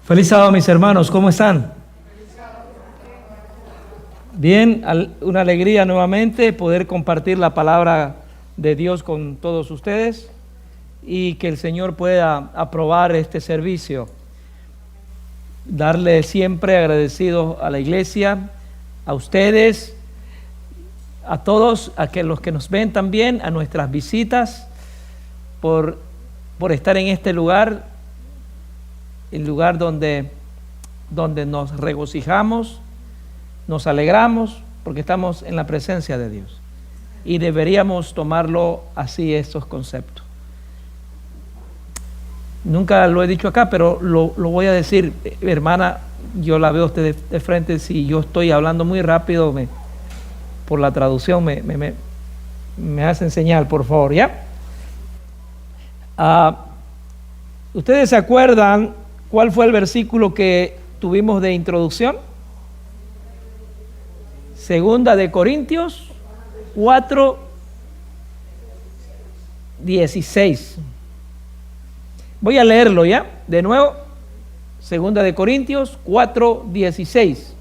Feliz sábado, mis hermanos, ¿cómo están? Bien, una alegría nuevamente poder compartir la palabra de Dios con todos ustedes y que el Señor pueda aprobar este servicio. Darle siempre agradecido a la iglesia, a ustedes, a todos, los que nos ven también, a nuestras visitas, por estar en este lugar, el lugar donde nos regocijamos, nos alegramos, porque estamos en la presencia de Dios. Y deberíamos tomarlo así, estos conceptos. Nunca lo he dicho acá, pero lo voy a decir. Hermana, yo la veo a usted de frente. Si yo estoy hablando muy rápido, por la traducción me hacen señal, por favor, ¿ya? ¿Ustedes se acuerdan cuál fue el versículo que tuvimos de introducción? Segunda de Corintios 4:16. Voy a leerlo ya, de nuevo. Segunda de Corintios 4:16.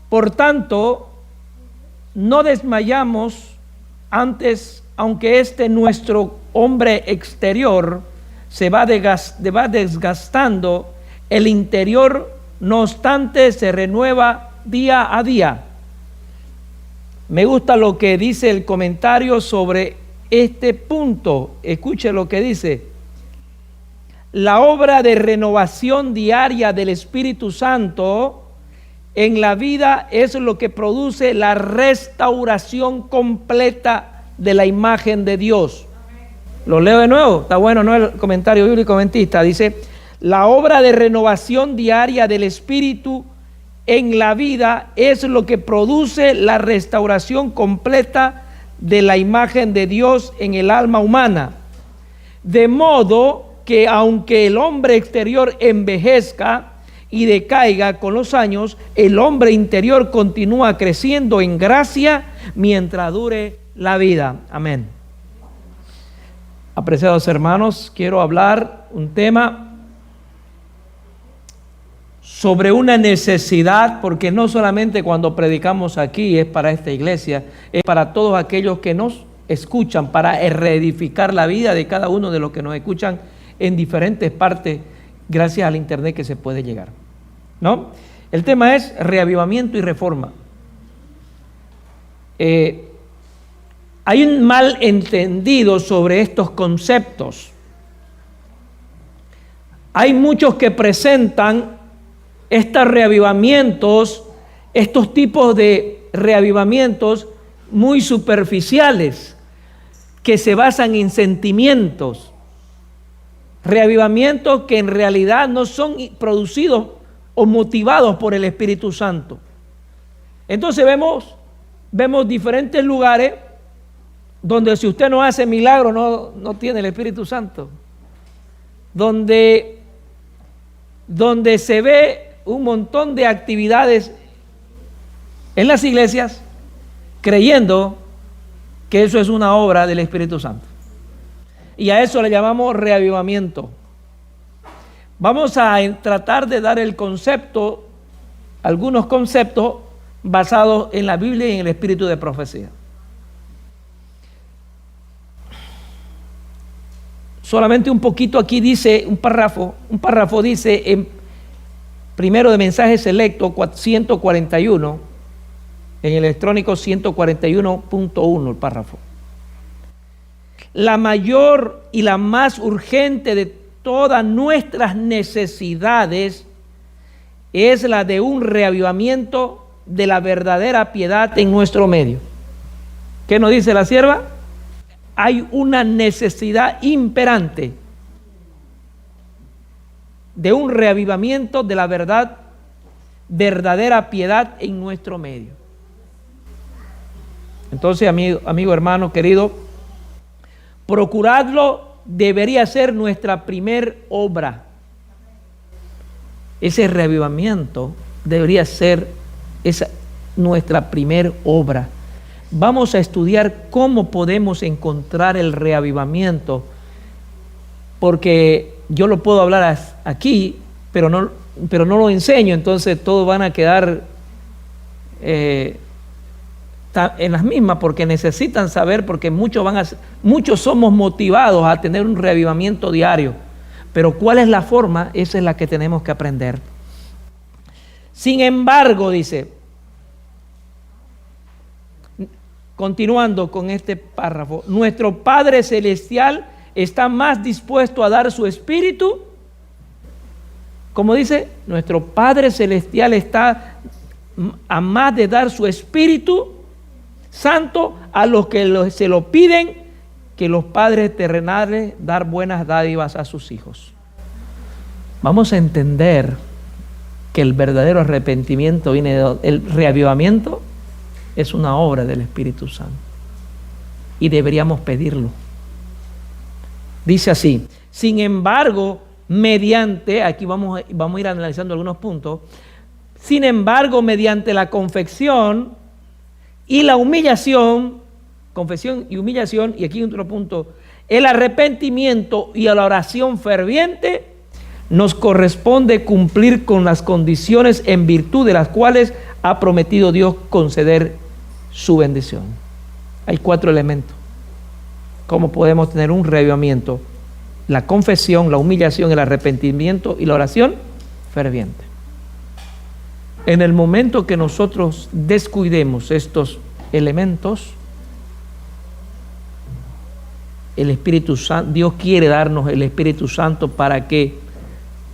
Por tanto, no desmayamos antes, aunque nuestro hombre exterior se va desgastando, el interior, no obstante, se renueva día a día. Me gusta lo que dice el comentario sobre este punto. Escuche lo que dice: la obra de renovación diaria del Espíritu Santo en la vida es lo que produce la restauración completa de la imagen de Dios. Lo leo de nuevo, está bueno, ¿no? El comentario bíblico adventista dice: la obra de renovación diaria del Espíritu en la vida es lo que produce la restauración completa de la imagen de Dios en el alma humana. De modo que aunque el hombre exterior envejezca y decaiga con los años, el hombre interior continúa creciendo en gracia mientras dure la vida. Amén. Apreciados hermanos, quiero hablar un tema sobre una necesidad, porque no solamente cuando predicamos aquí es para esta iglesia, es para todos aquellos que nos escuchan, para reedificar la vida de cada uno de los que nos escuchan en diferentes partes, gracias al internet que se puede llegar, ¿no? El tema es reavivamiento y reforma. Hay un mal entendido sobre estos conceptos. Hay muchos que presentan estos reavivamientos, estos tipos de reavivamientos muy superficiales, que se basan en sentimientos. Reavivamientos que en realidad no son producidos o motivados por el Espíritu Santo. Entonces vemos diferentes lugares donde si usted no hace milagro no tiene el Espíritu Santo, donde se ve un montón de actividades en las iglesias creyendo que eso es una obra del Espíritu Santo, y a eso le llamamos reavivamiento. Vamos a tratar de dar algunos conceptos basados en la Biblia y en el espíritu de profecía. Solamente un poquito aquí dice, un párrafo dice en primero de Mensajes Selecto 141, en el electrónico 141.1 el párrafo. La mayor y la más urgente de todas nuestras necesidades es la de un reavivamiento de la verdadera piedad en nuestro medio. ¿Qué nos dice la sierva? Hay una necesidad imperante de un reavivamiento de la verdadera piedad en nuestro medio. Entonces, amigo hermano querido, procurarlo debería ser nuestra primer obra. Ese reavivamiento debería ser nuestra primer obra. Vamos a estudiar cómo podemos encontrar el reavivamiento, porque yo lo puedo hablar aquí, pero no lo enseño, entonces todos van a quedar en las mismas, porque necesitan saber, porque muchos somos motivados a tener un reavivamiento diario, pero ¿cuál es la forma? Esa es la que tenemos que aprender. Sin embargo, dice, continuando con este párrafo, nuestro Padre Celestial está más dispuesto a dar su Espíritu. Como dice, nuestro Padre Celestial está a más de dar su Espíritu Santo a los que se lo piden, que los padres terrenales dar buenas dádivas a sus hijos. Vamos a entender que el verdadero arrepentimiento viene el reavivamiento es una obra del Espíritu Santo y deberíamos pedirlo. Dice así: sin embargo, aquí vamos a ir analizando algunos puntos. Sin embargo, mediante la confesión y la humillación, confesión y humillación, y aquí otro punto, el arrepentimiento y la oración ferviente, nos corresponde cumplir con las condiciones en virtud de las cuales ha prometido Dios conceder su bendición. Hay 4 elementos. ¿Cómo podemos tener un reavivamiento? La confesión, la humillación, el arrepentimiento y la oración ferviente. En el momento que nosotros descuidemos estos elementos, el Espíritu Santo, Dios quiere darnos el Espíritu Santo para que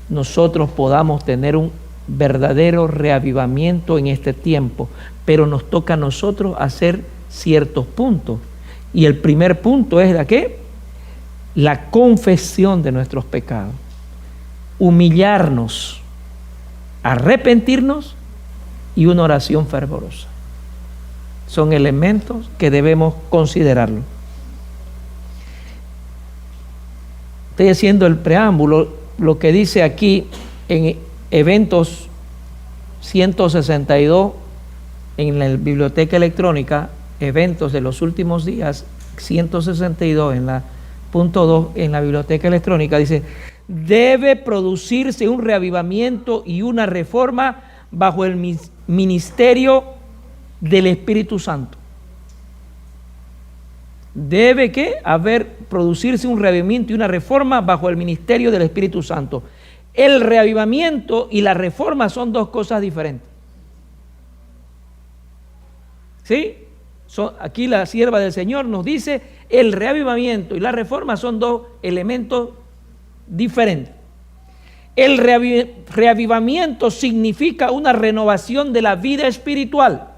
nosotros podamos tener un verdadero reavivamiento en este tiempo, pero nos toca a nosotros hacer ciertos puntos. Y el primer punto es la confesión de nuestros pecados, humillarnos, arrepentirnos y una oración fervorosa. Son elementos que debemos considerarlo. Estoy haciendo el preámbulo, lo que dice aquí en Eventos 162 en la biblioteca electrónica, Eventos de los últimos días, 162 en la punto 2 en la biblioteca electrónica, dice: debe producirse un reavivamiento y una reforma bajo el ministerio del Espíritu Santo. Debe producirse un reavivamiento y una reforma bajo el ministerio del Espíritu Santo. El reavivamiento y la reforma son 2 cosas diferentes. ¿Sí? Aquí la sierva del Señor nos dice, el reavivamiento y la reforma son 2 elementos diferentes. El reavivamiento significa una renovación de la vida espiritual.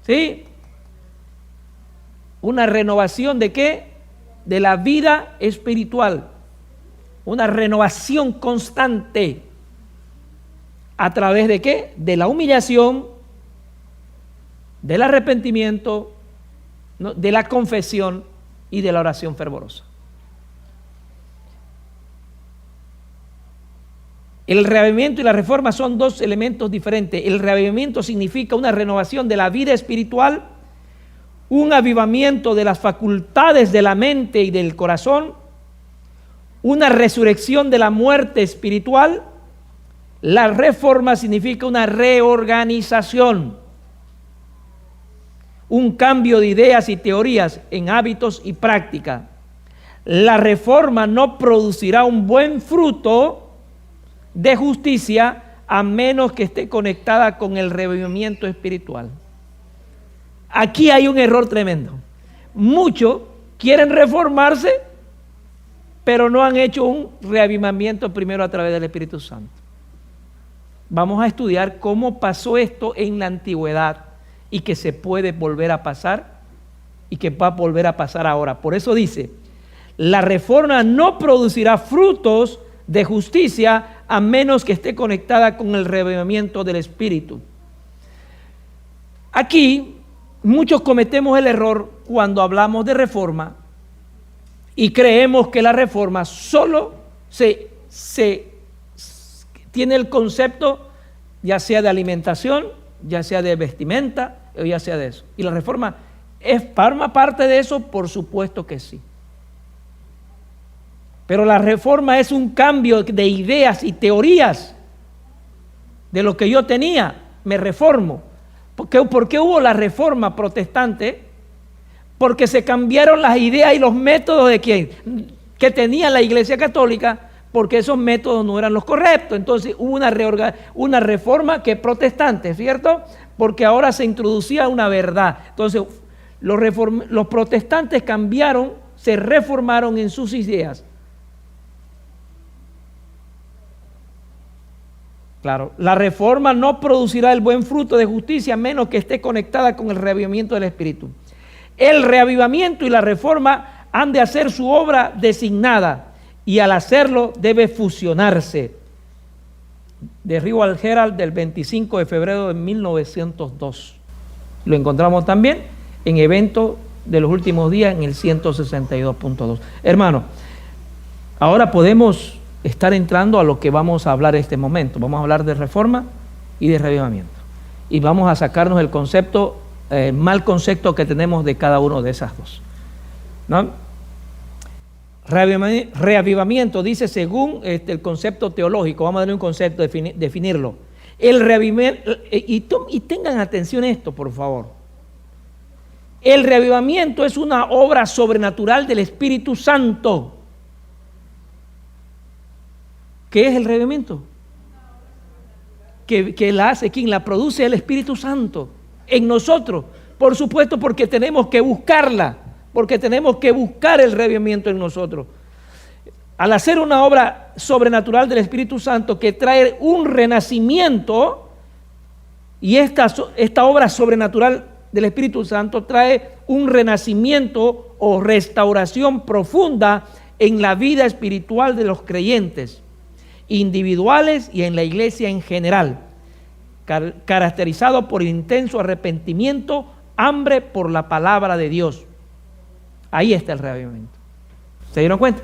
¿Sí? Una renovación ¿de qué? De la vida espiritual. Una renovación constante. ¿A través de qué? De la humillación, del arrepentimiento, ¿no? De la confesión y de la oración fervorosa. El reavivamiento y la reforma son 2 elementos diferentes. El reavivamiento significa una renovación de la vida espiritual, un avivamiento de las facultades de la mente y del corazón, una resurrección de la muerte espiritual. La reforma significa una reorganización, un cambio de ideas y teorías en hábitos y prácticas. La reforma no producirá un buen fruto de justicia a menos que esté conectada con el reavivamiento espiritual. Aquí hay un error tremendo. Muchos quieren reformarse, pero no han hecho un reavivamiento primero a través del Espíritu Santo. Vamos a estudiar cómo pasó esto en la antigüedad y que se puede volver a pasar y que va a volver a pasar ahora. Por eso dice, la reforma no producirá frutos de justicia a menos que esté conectada con el reavivamiento del Espíritu. Aquí muchos cometemos el error cuando hablamos de reforma y creemos que la reforma solo se tiene el concepto ya sea de alimentación, ya sea de vestimenta o ya sea de eso. Y la reforma forma parte de eso, por supuesto que sí. Pero la reforma es un cambio de ideas y teorías de lo que yo tenía. Me reformo. ¿Por qué hubo la reforma protestante? Porque se cambiaron las ideas y los métodos de que tenía la Iglesia Católica, porque esos métodos no eran los correctos. Entonces hubo una reforma que protestante, ¿cierto? Porque ahora se introducía una verdad. Entonces los protestantes cambiaron, se reformaron en sus ideas. Claro, la reforma no producirá el buen fruto de justicia a menos que esté conectada con el reavivamiento del Espíritu. El reavivamiento y la reforma han de hacer su obra designada y al hacerlo debe fusionarse. De Rival Herald del 25 de febrero de 1902. Lo encontramos también en Evento de los Últimos Días en el 162.2. Hermano, ahora podemos estar entrando a lo que vamos a hablar en este momento. Vamos a hablar de reforma y de reavivamiento. Y vamos a sacarnos el concepto, mal concepto que tenemos de cada uno de esas dos, ¿no? Reavivamiento dice según el concepto teológico, vamos a darle un concepto, definirlo. El reavivamiento, y tengan atención a esto, por favor. El reavivamiento es una obra sobrenatural del Espíritu Santo. ¿Qué es el reavivamiento? Que la hace, ¿quién? La produce el Espíritu Santo en nosotros. Por supuesto, porque tenemos que buscarla, porque tenemos que buscar el reavivamiento en nosotros. Al hacer una obra sobrenatural del Espíritu Santo que trae un renacimiento, y esta obra sobrenatural del Espíritu Santo trae un renacimiento o restauración profunda en la vida espiritual de los creyentes individuales y en la iglesia en general, caracterizado por intenso arrepentimiento, hambre por la palabra de Dios. Ahí está el reavivamiento. ¿Se dieron cuenta?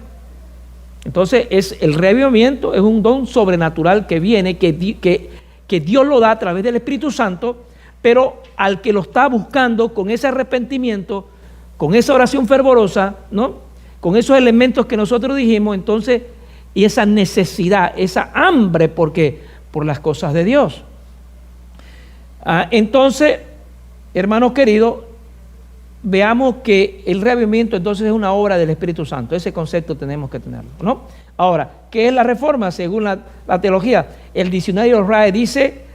Entonces el reavivamiento es un don sobrenatural que viene, que Dios lo da a través del Espíritu Santo, pero al que lo está buscando con ese arrepentimiento, con esa oración fervorosa, ¿no? Con esos elementos que nosotros dijimos, entonces, y esa necesidad, esa hambre por las cosas de Dios. Entonces, hermanos queridos, veamos que el reavivamiento entonces es una obra del Espíritu Santo. Ese concepto tenemos que tenerlo, ¿no? Ahora, ¿qué es la reforma? Según la teología, el diccionario RAE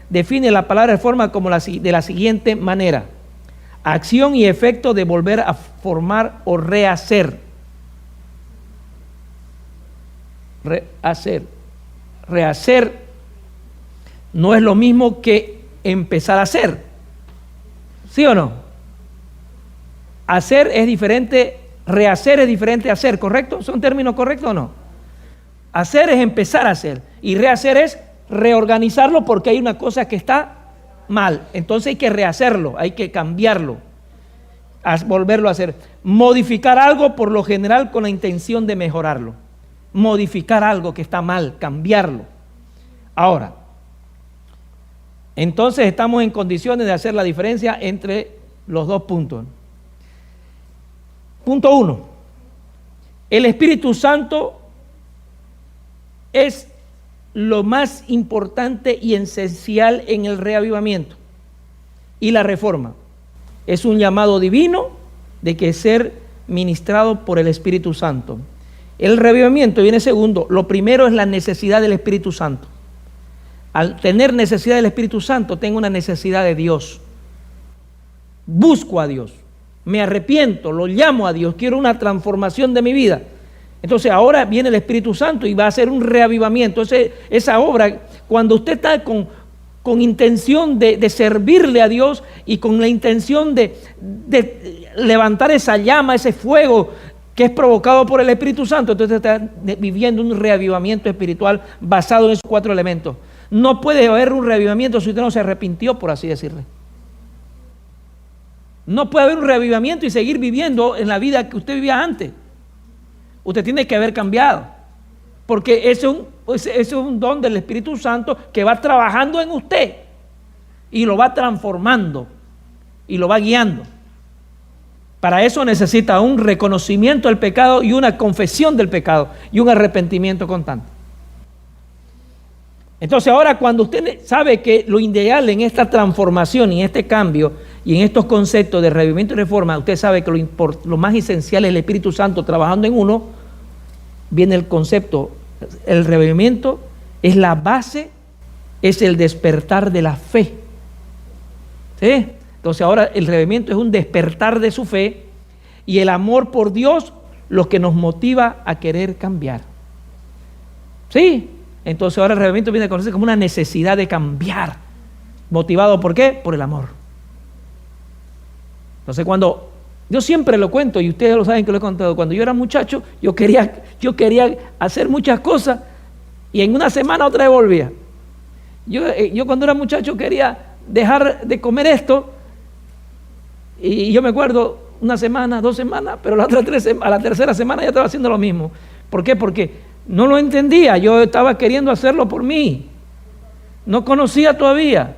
define la palabra reforma como de la siguiente manera: acción y efecto de volver a formar o rehacer. Rehacer no es lo mismo que empezar a hacer. ¿Sí o no? Hacer es diferente, rehacer es diferente a hacer, ¿correcto? ¿Son términos correctos o no? Hacer es empezar a hacer y rehacer es reorganizarlo porque hay una cosa que está mal. Entonces hay que rehacerlo, hay que cambiarlo, volverlo a hacer. Modificar algo por lo general con la intención de mejorarlo. Modificar algo que está mal, cambiarlo. Ahora, entonces estamos en condiciones de hacer la diferencia entre los dos puntos. Punto 1. El Espíritu Santo es lo más importante y esencial en el reavivamiento y la reforma. Es un llamado divino de que ser ministrado por el Espíritu Santo. El reavivamiento viene segundo. Lo primero es la necesidad del Espíritu Santo. Al tener necesidad del Espíritu Santo, tengo una necesidad de Dios. Busco a Dios, me arrepiento, lo llamo a Dios, quiero una transformación de mi vida. Entonces ahora viene el Espíritu Santo y va a hacer un reavivamiento. Esa obra, cuando usted está con intención de servirle a Dios y con la intención de levantar esa llama, ese fuego que es provocado por el Espíritu Santo, entonces está viviendo un reavivamiento espiritual basado en esos 4 elementos. No puede haber un reavivamiento si usted no se arrepintió, por así decirle. No puede haber un reavivamiento y seguir viviendo en la vida que usted vivía antes. Usted tiene que haber cambiado, porque eso es un don del Espíritu Santo que va trabajando en usted y lo va transformando y lo va guiando Para eso necesita un reconocimiento del pecado y una confesión del pecado y un arrepentimiento constante. Entonces ahora cuando usted sabe que lo ideal en esta transformación y en este cambio y en estos conceptos de revivimiento y reforma, usted sabe que lo más esencial es el Espíritu Santo trabajando en uno, viene el concepto, el revivimiento es la base, es el despertar de la fe. ¿Sí? Entonces ahora el revivimiento es un despertar de su fe y el amor por Dios lo que nos motiva a querer cambiar. ¿Sí? Entonces ahora el revivimiento viene a conocerse como una necesidad de cambiar. ¿Motivado por qué? Por el amor. Entonces cuando, yo siempre lo cuento y ustedes lo saben que lo he contado, cuando yo era muchacho yo quería hacer muchas cosas y en una semana otra vez volvía. Yo cuando era muchacho quería dejar de comer esto y yo me acuerdo una semana, 2 semanas, pero a la tercera semana ya estaba haciendo lo mismo. ¿Por qué? Porque no lo entendía, yo estaba queriendo hacerlo por mí, no conocía todavía.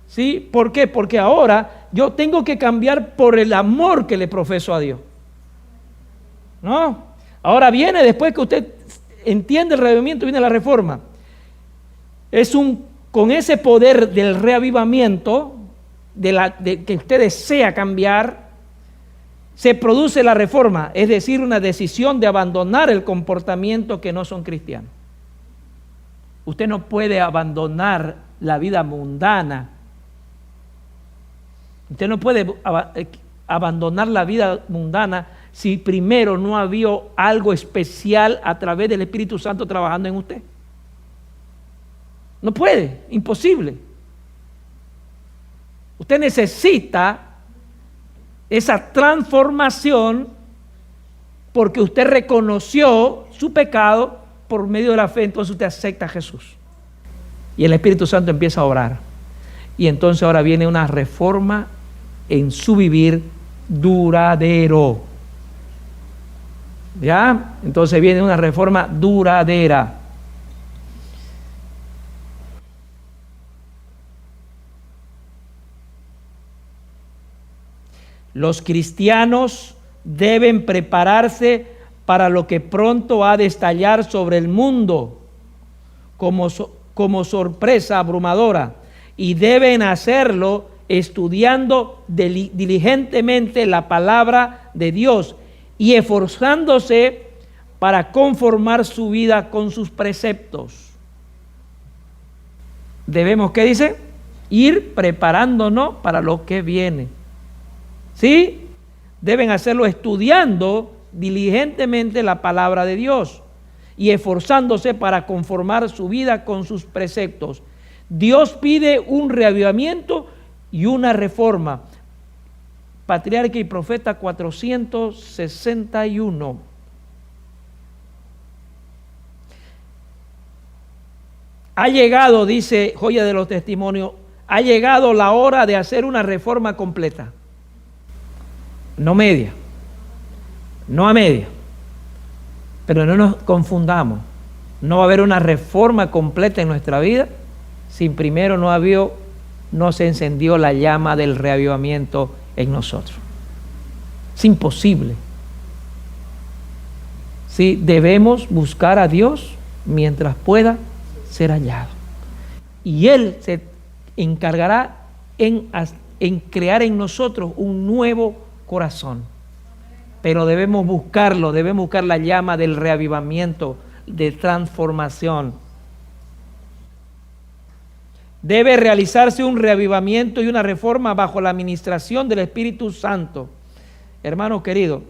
¿Sí? ¿Por qué? Porque ahora yo tengo que cambiar por el amor que le profeso a Dios. ¿No? Ahora viene, después que usted entiende el revivimiento, viene la reforma. Con ese poder del reavivamiento, de que usted desea cambiar, se produce la reforma, es decir, una decisión de abandonar el comportamiento que no son cristianos. Usted no puede abandonar la vida mundana. Usted no puede abandonar la vida mundana si primero no había algo especial a través del Espíritu Santo trabajando en usted. No puede, imposible. Usted necesita esa transformación porque usted reconoció su pecado por medio de la fe, entonces usted acepta a Jesús. Y el Espíritu Santo empieza a obrar. Y entonces ahora viene una reforma en su vivir duradero. ¿Ya? Entonces viene una reforma duradera. Los cristianos deben prepararse para lo que pronto ha de estallar sobre el mundo como sorpresa abrumadora, y deben hacerlo estudiando diligentemente la palabra de Dios y esforzándose para conformar su vida con sus preceptos. Debemos, ¿qué dice? Ir preparándonos para lo que viene. ¿Sí? Deben hacerlo estudiando diligentemente la palabra de Dios y esforzándose para conformar su vida con sus preceptos. Dios pide un reavivamiento y una reforma. Patriarca y Profeta 461. Ha llegado, dice Joya de los Testimonios, ha llegado la hora de hacer una reforma completa. No media, no a media, pero no nos confundamos. No va a haber una reforma completa en nuestra vida si primero no se encendió la llama del reavivamiento en nosotros. Es imposible. Sí, debemos buscar a Dios mientras pueda ser hallado. Y Él se encargará en crear en nosotros un nuevo corazón. Pero debemos buscarlo, debemos buscar la llama del reavivamiento, de transformación. Debe realizarse un reavivamiento y una reforma bajo la administración del Espíritu Santo. Hermano querido,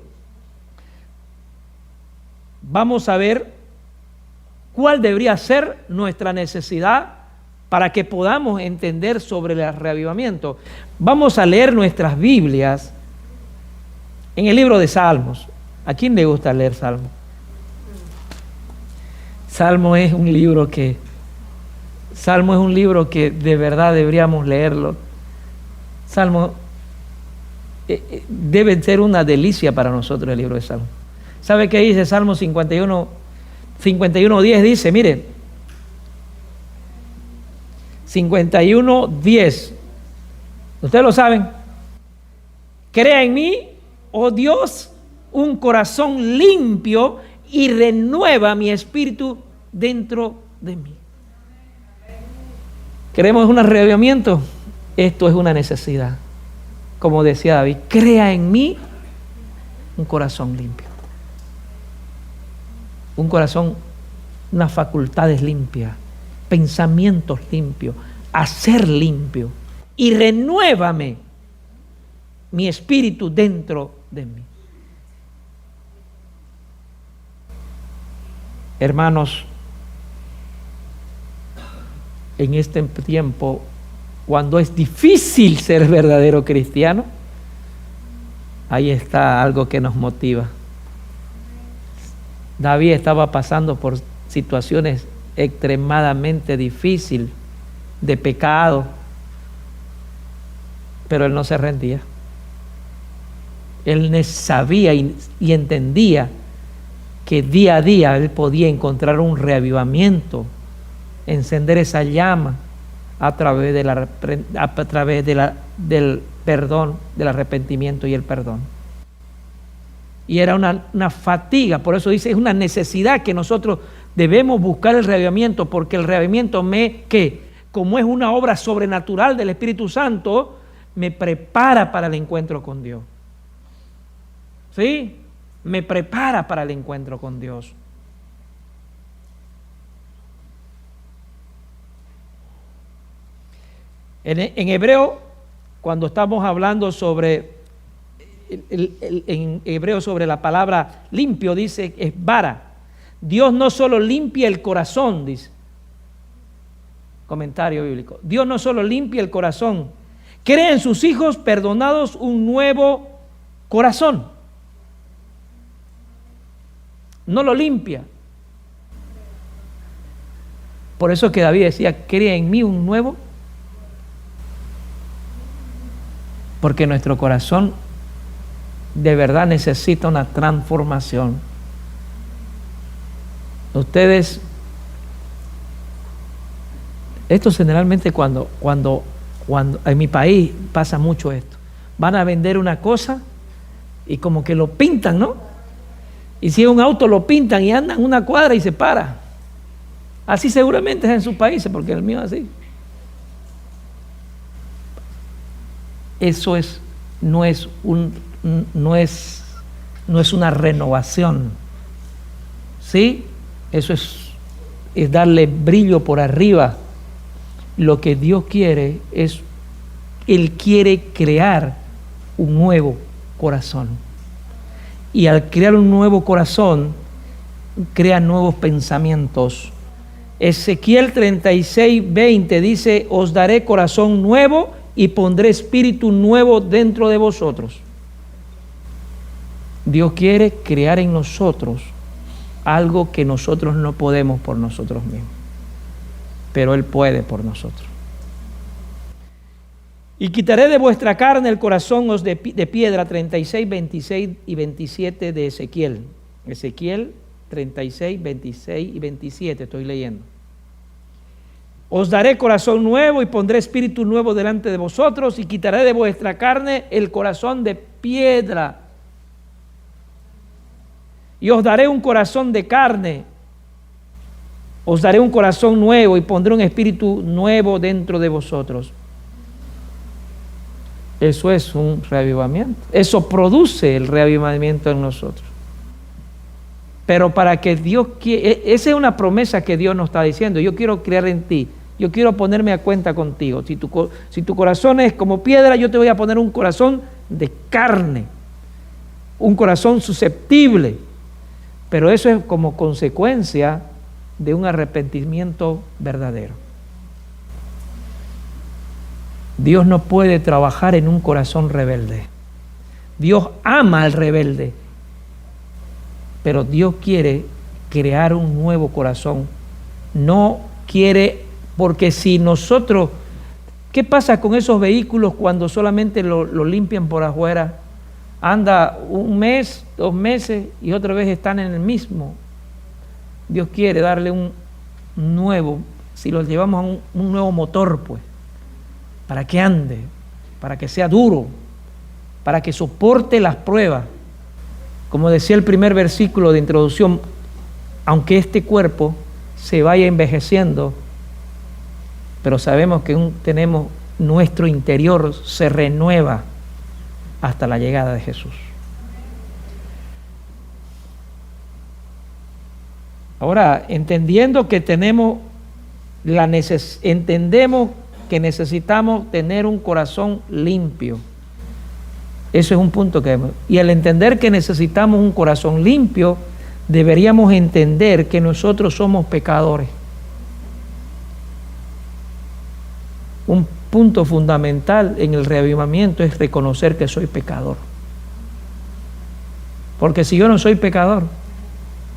vamos a ver cuál debería ser nuestra necesidad para que podamos entender sobre el reavivamiento. Vamos a leer nuestras Biblias en el libro de Salmos. ¿A quién le gusta leer Salmos? Salmo es un libro que de verdad deberíamos leerlo. Salmo debe ser una delicia para nosotros el libro de Salmos. ¿Sabe qué dice Salmo 51:10? Dice, mire, 51:10. Ustedes lo saben. Crea en mí, oh Dios, un corazón limpio y renueva mi espíritu dentro de mí. ¿Queremos un arrebatamiento? Esto es una necesidad. Como decía David, crea en mí un corazón limpio. Un corazón, unas facultades limpias, pensamientos limpios, hacer limpio. Y renuévame mi espíritu dentro de mí. Hermanos, en este tiempo, cuando es difícil ser verdadero cristiano, ahí está algo que nos motiva. David estaba pasando por situaciones extremadamente difíciles de pecado, pero él no se rendía. Él sabía y entendía que día a día él podía encontrar un reavivamiento, encender esa llama a través del perdón, del arrepentimiento y el perdón. Y era una fatiga, por eso dice, es una necesidad que nosotros debemos buscar el reavivamiento, porque el reavivamiento como es una obra sobrenatural del Espíritu Santo, me prepara para el encuentro con Dios. ¿Sí? Me prepara para el encuentro con Dios. En hebreo, cuando estamos hablando sobre en hebreo sobre la palabra limpio, dice es vara. Dios no solo limpia el corazón, dice. Comentario bíblico. Dios no solo limpia el corazón, crea en sus hijos perdonados un nuevo corazón. No lo limpia. Por eso que David decía, crea en mí un nuevo, porque nuestro corazón de verdad necesita una transformación. Ustedes, esto generalmente cuando en mi país pasa mucho esto, van a vender una cosa y como que lo pintan, ¿no? Y si es un auto lo pintan y andan una cuadra y se para. Así seguramente es en sus países, porque el mío es así. Eso no es una renovación, ¿sí? Eso es darle brillo por arriba. Lo que Dios quiere es, Él quiere crear un nuevo corazón. Y al crear un nuevo corazón, crea nuevos pensamientos. Ezequiel 36:20 dice, os daré corazón nuevo y pondré espíritu nuevo dentro de vosotros. Dios quiere crear en nosotros algo que nosotros no podemos por nosotros mismos, pero Él puede por nosotros. Y quitaré de vuestra carne el corazón de piedra, 36, 26 y 27 de Ezequiel. Ezequiel 36, 26 y 27 estoy leyendo. Os daré corazón nuevo y pondré espíritu nuevo delante de vosotros y quitaré de vuestra carne el corazón de piedra. Y os daré un corazón de carne. Os daré un corazón nuevo y pondré un espíritu nuevo dentro de vosotros. Eso es un reavivamiento. Eso produce el reavivamiento en nosotros. Pero para que Dios quiera, esa es una promesa que Dios nos está diciendo. Yo quiero crear en ti. Yo quiero ponerme a cuenta contigo. Si tu corazón es como piedra, yo te voy a poner un corazón de carne. Un corazón susceptible. Pero eso es como consecuencia de un arrepentimiento verdadero. Dios no puede trabajar en un corazón rebelde. Dios ama al rebelde, pero Dios quiere crear un nuevo corazón. No quiere, porque si nosotros, ¿qué pasa con esos vehículos cuando solamente lo limpian por afuera? Anda un mes, 2 meses y otra vez están en el mismo. Dios quiere darle un nuevo, si lo llevamos a un nuevo motor, pues, para que ande, para que sea duro, para que soporte las pruebas. Como decía el primer versículo de introducción, aunque este cuerpo se vaya envejeciendo, pero sabemos que tenemos nuestro interior se renueva hasta la llegada de Jesús. Ahora, entendiendo que entendemos que necesitamos tener un corazón limpio. Eso es un punto que vemos. Y al entender que necesitamos un corazón limpio, deberíamos entender que nosotros somos pecadores. Un punto fundamental en el reavivamiento es reconocer que soy pecador. Porque si yo no soy pecador,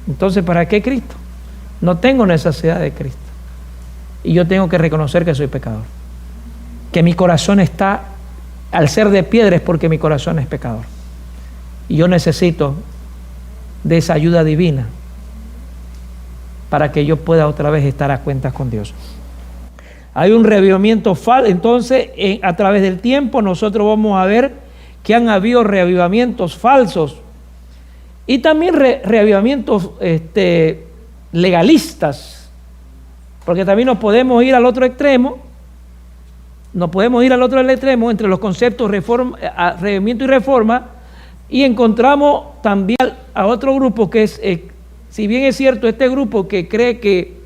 entonces ¿para qué Cristo? No tengo necesidad de Cristo. Y yo tengo que reconocer que soy pecador. Que mi corazón está, al ser de piedra es porque mi corazón es pecador. Y yo necesito de esa ayuda divina para que yo pueda otra vez estar a cuentas con Dios. Hay un reavivamiento falso. Entonces, a través del tiempo nosotros vamos a ver que han habido reavivamientos falsos y también reavivamientos legalistas, porque también nos podemos ir al otro extremo. Nos podemos ir al otro extremo entre los conceptos reavivamiento y reforma, y encontramos también a otro grupo que es, si bien es cierto, este grupo que cree que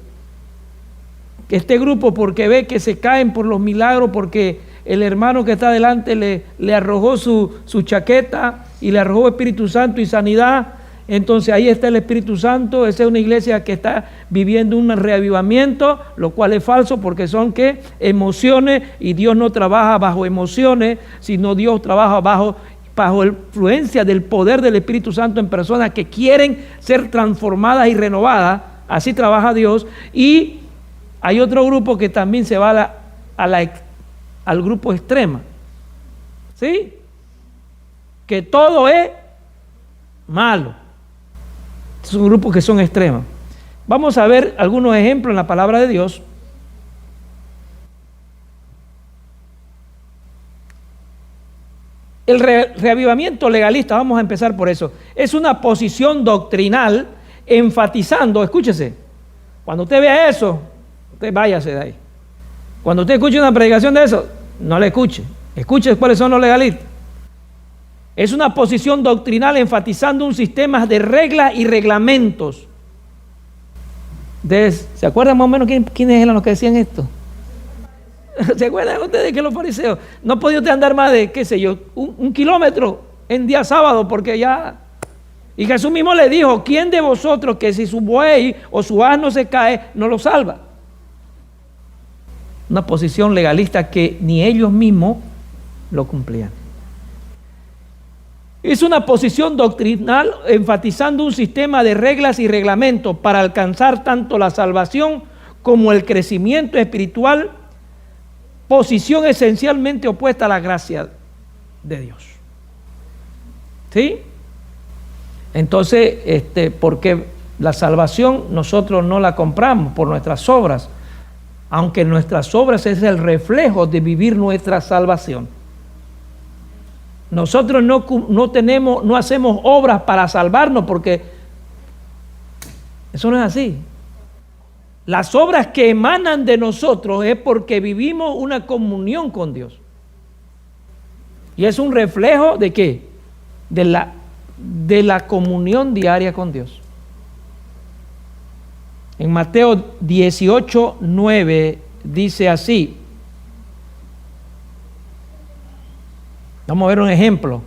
este grupo, porque ve que se caen por los milagros, porque el hermano que está delante le arrojó su chaqueta y le arrojó Espíritu Santo y sanidad, entonces ahí está el Espíritu Santo. Esa es una iglesia que está viviendo un reavivamiento, lo cual es falso, porque son ¿qué? Emociones, y Dios no trabaja bajo emociones, sino Dios trabaja bajo influencia del poder del Espíritu Santo en personas que quieren ser transformadas y renovadas. Así trabaja Dios. Y hay otro grupo que también se va al grupo extrema, ¿sí? Que todo es malo. Son grupos que son extremos. Vamos a ver algunos ejemplos en la palabra de Dios. El reavivamiento legalista, vamos a empezar por eso, es una posición doctrinal enfatizando, escúchese, cuando usted vea eso, usted váyase de ahí. Cuando usted escuche una predicación de eso, no la escuche. Escuche cuáles son los legalistas. Es una posición doctrinal enfatizando un sistema de reglas y reglamentos. ¿Se acuerdan más o menos quiénes eran los que decían esto? ¿Se acuerdan ustedes que los fariseos no podía usted andar más de, qué sé yo, un kilómetro en día sábado porque ya... Y Jesús mismo le dijo, ¿quién de vosotros que si su buey o su asno se cae, no lo salva? Una posición legalista que ni ellos mismos lo cumplían. Es una posición doctrinal enfatizando un sistema de reglas y reglamentos para alcanzar tanto la salvación como el crecimiento espiritual, posición esencialmente opuesta a la gracia de Dios. ¿Sí? Entonces, porque la salvación nosotros no la compramos por nuestras obras, aunque nuestras obras es el reflejo de vivir nuestra salvación. Nosotros no hacemos obras para salvarnos, porque eso no es así. Las obras que emanan de nosotros es porque vivimos una comunión con Dios. Y es un reflejo ¿de qué? De la comunión diaria con Dios. En Mateo 18:9 dice así. Vamos a ver un ejemplo.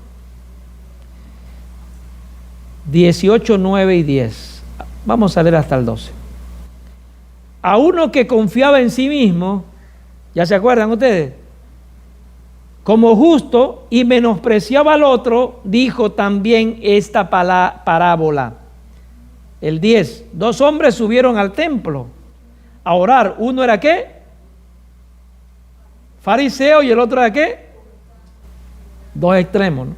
18, 9 y 10. Vamos a leer hasta el 12. A uno que confiaba en sí mismo, ¿ya se acuerdan ustedes? Como justo y menospreciaba al otro, dijo también esta parábola. El 10. 2 hombres subieron al templo a orar. Uno era ¿qué? Fariseo, y el otro era ¿qué? 2 extremos, ¿no?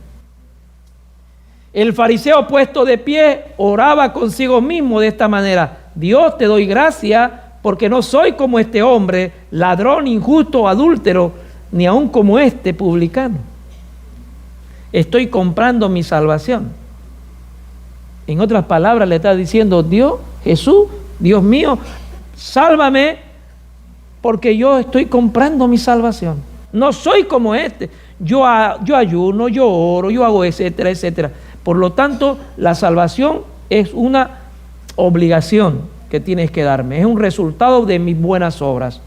El fariseo, puesto de pie, oraba consigo mismo de esta manera: Dios, te doy gracias porque no soy como este hombre, ladrón, injusto, adúltero, ni aun como este publicano. estoy comprando mi salvación. En otras palabras, le está diciendo: Dios, Jesús, Dios mío, sálvame, porque yo estoy comprando mi salvación. No soy como este. Yo ayuno, yo oro, yo hago etcétera, etcétera. Por lo tanto, la salvación es una obligación que tienes que darme. Es un resultado de mis buenas obras.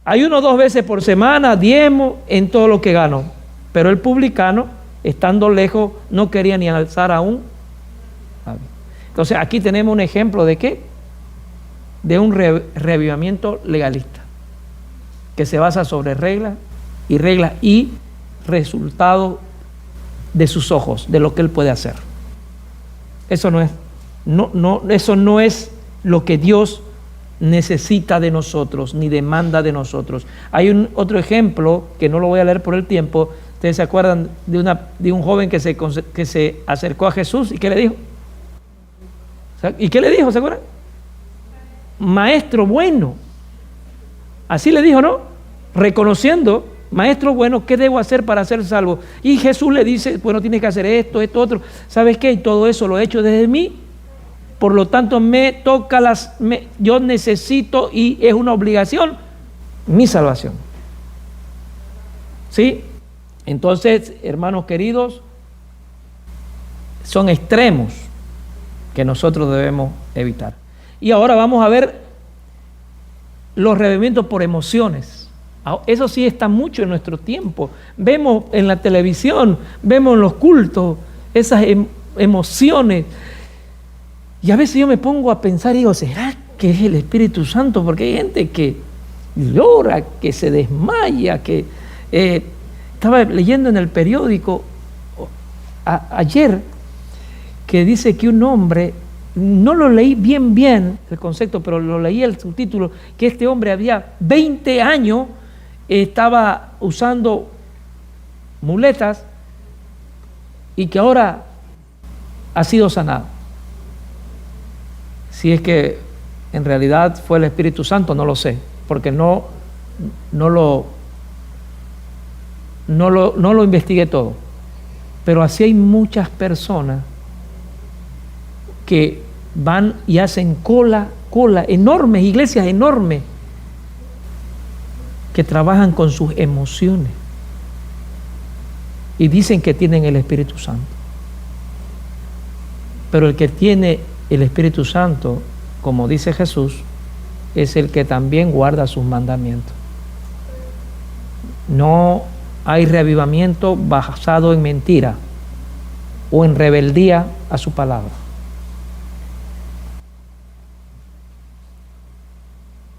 Ayuno 2 veces por semana, diezmo en todo lo que gano. Pero el publicano, estando lejos, no quería ni alzar aún. Entonces aquí tenemos un ejemplo de ¿qué? De un reavivamiento legalista, que se basa sobre reglas y resultado de sus ojos, de lo que él puede hacer. Eso eso no es lo que Dios necesita de nosotros, ni demanda de nosotros. Hay otro ejemplo, que no lo voy a leer por el tiempo. Ustedes se acuerdan de un joven que se acercó a Jesús, ¿y qué le dijo? ¿Y qué le dijo? ¿Se acuerdan? Maestro bueno. Así le dijo, ¿no? Reconociendo: maestro bueno, ¿qué debo hacer para ser salvo? Y Jesús le dice: bueno, tienes que hacer esto, otro. ¿Sabes qué? Y todo eso lo he hecho desde mí. Por lo tanto, me toca yo necesito, y es una obligación, mi salvación. ¿Sí? Entonces, hermanos queridos, son extremos que nosotros debemos evitar. Y ahora vamos a ver los reavivamientos por emociones. Eso sí está mucho en nuestro tiempo. Vemos en la televisión, vemos en los cultos, esas emociones. Y a veces yo me pongo a pensar y digo: ¿será que es el Espíritu Santo? Porque hay gente que llora, que se desmaya, que... estaba leyendo en el periódico ayer que dice que un hombre, no lo leí bien el concepto, pero lo leí el subtítulo, que este hombre había 20 años, estaba usando muletas y que ahora ha sido sanado. Si es que en realidad fue el Espíritu Santo, no lo sé, porque no lo investigué todo. Pero así hay muchas personas que van y hacen cola, enormes, iglesias enormes, que trabajan con sus emociones y dicen que tienen el Espíritu Santo. Pero el que tiene el Espíritu Santo, como dice Jesús, es el que también guarda sus mandamientos. No hay reavivamiento basado en mentira o en rebeldía a su palabra.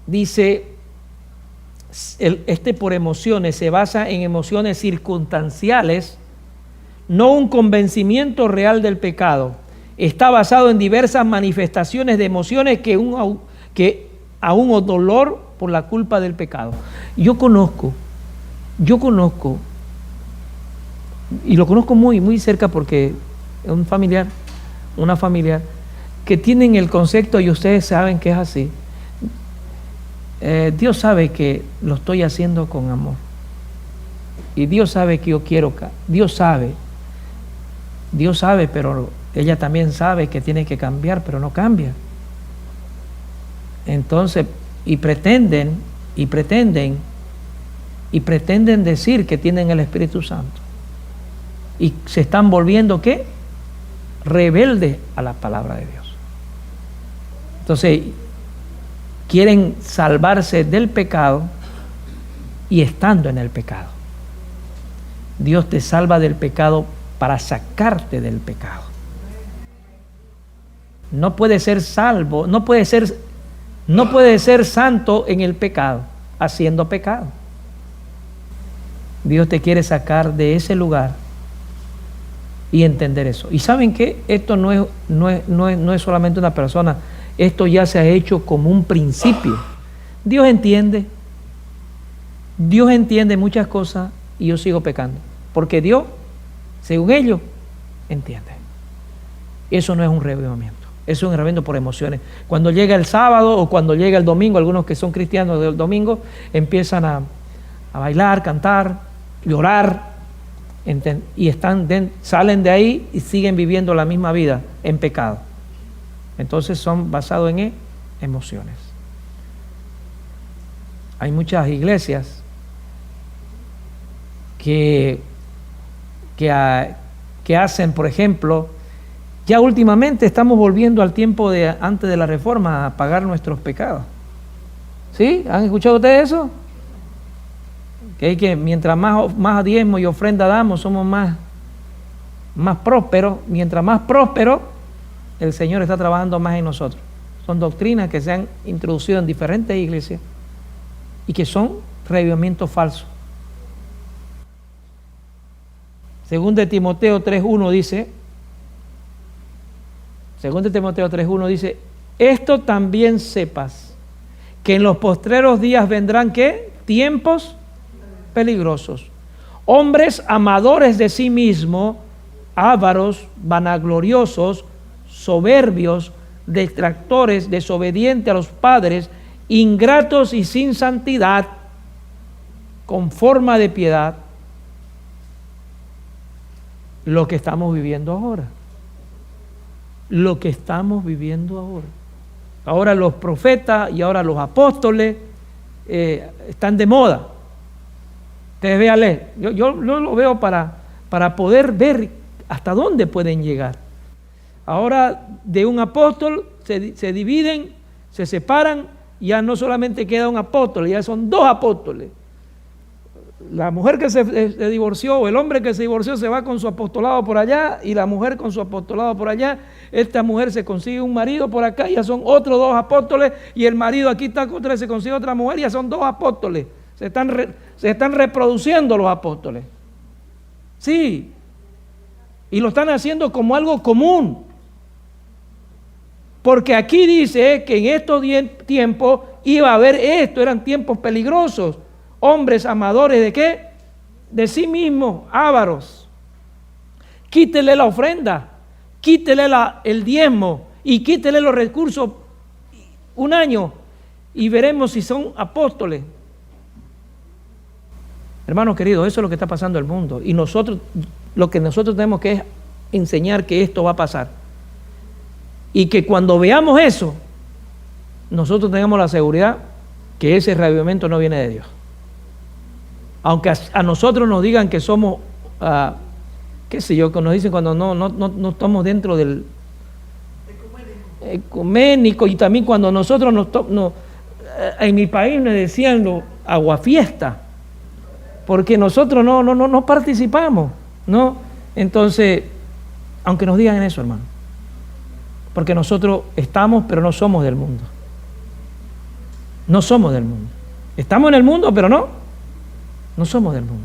Dice, por emociones, se basa en emociones circunstanciales, no un convencimiento real del pecado. Está basado en diversas manifestaciones de emociones que aún dolor por la culpa del pecado. Yo conozco, y lo conozco muy, muy cerca porque es una familiar, que tienen el concepto, y ustedes saben que es así. Dios sabe que lo estoy haciendo con amor. Y Dios sabe que yo quiero, Dios sabe, pero ella también sabe que tiene que cambiar, pero no cambia. Entonces, y pretenden decir que tienen el Espíritu Santo. Y se están volviendo, ¿qué? Rebeldes a la palabra de Dios. Entonces, quieren salvarse del pecado y estando en el pecado. Dios te salva del pecado para sacarte del pecado. No puede ser salvo, no puede ser santo en el pecado, haciendo pecado. Dios te quiere sacar de ese lugar y entender eso. Y ¿saben qué? Esto no es solamente una persona, esto ya se ha hecho como un principio. Dios entiende muchas cosas y yo sigo pecando, porque Dios, según ellos, entiende. Eso no es un reavivamiento. Eso es un reavivamiento por emociones. Cuando llega el sábado o cuando llega el domingo, algunos que son cristianos del domingo empiezan a bailar, cantar, llorar, y salen de ahí y siguen viviendo la misma vida en pecado. Entonces son basados en emociones. Hay muchas iglesias que hacen, por ejemplo, ya últimamente estamos volviendo al tiempo de antes de la reforma a pagar nuestros pecados. ¿Sí? ¿Han escuchado ustedes eso? Que mientras más diezmo y ofrenda damos, somos más prósperos. Mientras más prósperos, el Señor está trabajando más en nosotros. Son doctrinas que se han introducido en diferentes iglesias y que son reavivamientos falsos. Según de Timoteo 3.1 dice, esto también sepas, que en los postreros días vendrán, ¿qué? Tiempos peligrosos. Hombres amadores de sí mismos, ávaros, vanagloriosos, soberbios, detractores, desobedientes a los padres, ingratos y sin santidad, con forma de piedad. Lo que estamos viviendo ahora. Lo que estamos viviendo ahora. Ahora los profetas y ahora los apóstoles están de moda. Ustedes véanle. Yo lo veo para poder ver hasta dónde pueden llegar. Ahora de un apóstol se dividen, se separan, ya no solamente queda un apóstol, ya son dos apóstoles. La mujer que se divorció o el hombre que se divorció se va con su apostolado por allá y la mujer con su apostolado por allá. Esta mujer se consigue un marido por acá, ya son otros dos apóstoles, y el marido aquí está contra, se consigue otra mujer, ya son dos apóstoles. Se están reproduciendo los apóstoles. Sí. Y lo están haciendo como algo común. Porque aquí dice que en estos tiempos iba a haber esto, eran tiempos peligrosos. Hombres amadores ¿de qué? De sí mismos, ávaros. Quítele la ofrenda, quítele el diezmo y quítele los recursos un año y veremos si son apóstoles. Hermanos queridos, eso es lo que está pasando en el mundo. Y nosotros, lo que nosotros tenemos que es enseñar que esto va a pasar. Y que cuando veamos eso, nosotros tengamos la seguridad que ese reavivamiento no viene de Dios. Aunque a nosotros nos digan que somos, qué sé yo, que nos dicen cuando no estamos dentro del ecuménico, y también cuando nosotros en mi país me decían lo aguafiesta, porque nosotros no participamos, ¿no? Entonces, aunque nos digan eso, hermano, porque nosotros estamos, pero no somos del mundo. No somos del mundo. Estamos en el mundo, pero no somos del mundo.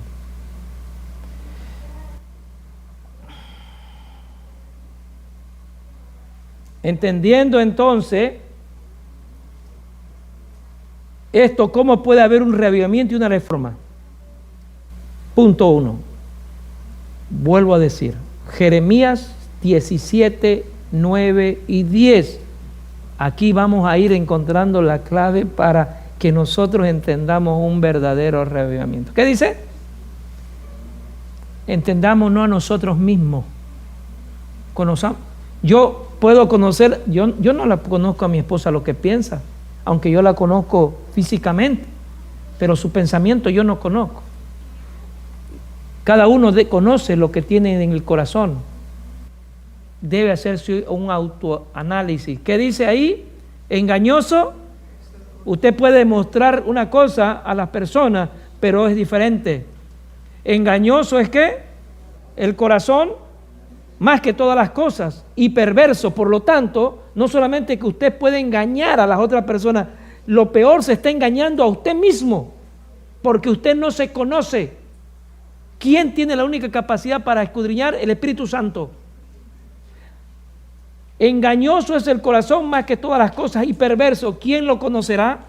Entendiendo entonces esto, ¿cómo puede haber un reavivamiento y una reforma? Punto 1. Vuelvo a decir, Jeremías 17, 9 y 10. Aquí vamos a ir encontrando la clave para que nosotros entendamos un verdadero reavivamiento. ¿Qué dice? Entendamos no a nosotros mismos. Conozcamos. Yo puedo conocer, yo no la conozco a mi esposa lo que piensa, aunque yo la conozco físicamente, pero su pensamiento yo no conozco. Cada uno conoce lo que tiene en el corazón. Debe hacerse un autoanálisis. ¿Qué dice ahí? Engañoso. Usted puede mostrar una cosa a las personas, pero es diferente. Engañoso es que el corazón, más que todas las cosas, y perverso. Por lo tanto, no solamente que usted puede engañar a las otras personas, lo peor, se está engañando a usted mismo, porque usted no se conoce. ¿Quién tiene la única capacidad para escudriñar? El Espíritu Santo. Engañoso es el corazón más que todas las cosas y perverso. ¿Quién lo conocerá?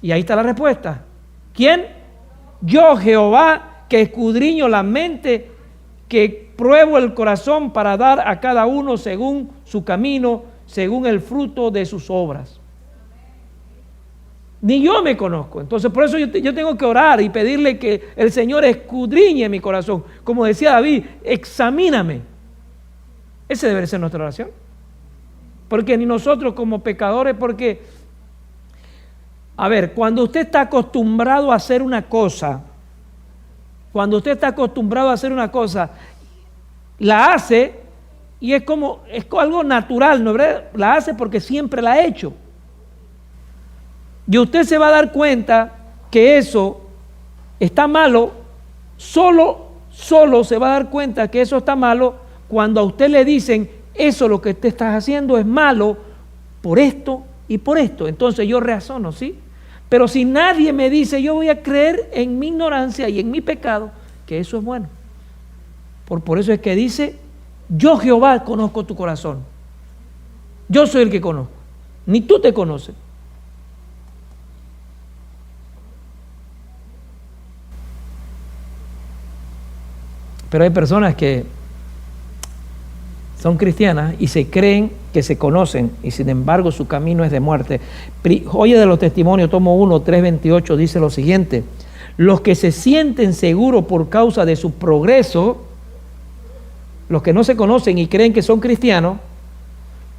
Y ahí está la respuesta. ¿Quién? Yo, Jehová, que escudriño la mente, que pruebo el corazón para dar a cada uno según su camino, según el fruto de sus obras. Ni yo me conozco. Entonces por eso yo tengo que orar y pedirle que el Señor escudriñe mi corazón. Como decía David, examíname. Ese debe ser nuestra oración. Porque ni nosotros como pecadores, porque, a ver, cuando usted está acostumbrado a hacer una cosa, la hace y es algo natural, ¿no? La hace porque siempre la ha hecho. Y usted se va a dar cuenta que eso está malo, solo se va a dar cuenta que eso está malo cuando a usted le dicen, eso lo que te estás haciendo es malo por esto y por esto. Entonces yo razono, ¿sí? Pero si nadie me dice, yo voy a creer en mi ignorancia y en mi pecado, que eso es bueno. Por eso es que dice, yo Jehová conozco tu corazón. Yo soy el que conozco. Ni tú te conoces. Pero hay personas que son cristianas y se creen que se conocen y sin embargo su camino es de muerte. Joya de los Testimonios, tomo 1, 3:28 dice lo siguiente: los que se sienten seguros por causa de su progreso, los que no se conocen y creen que son cristianos,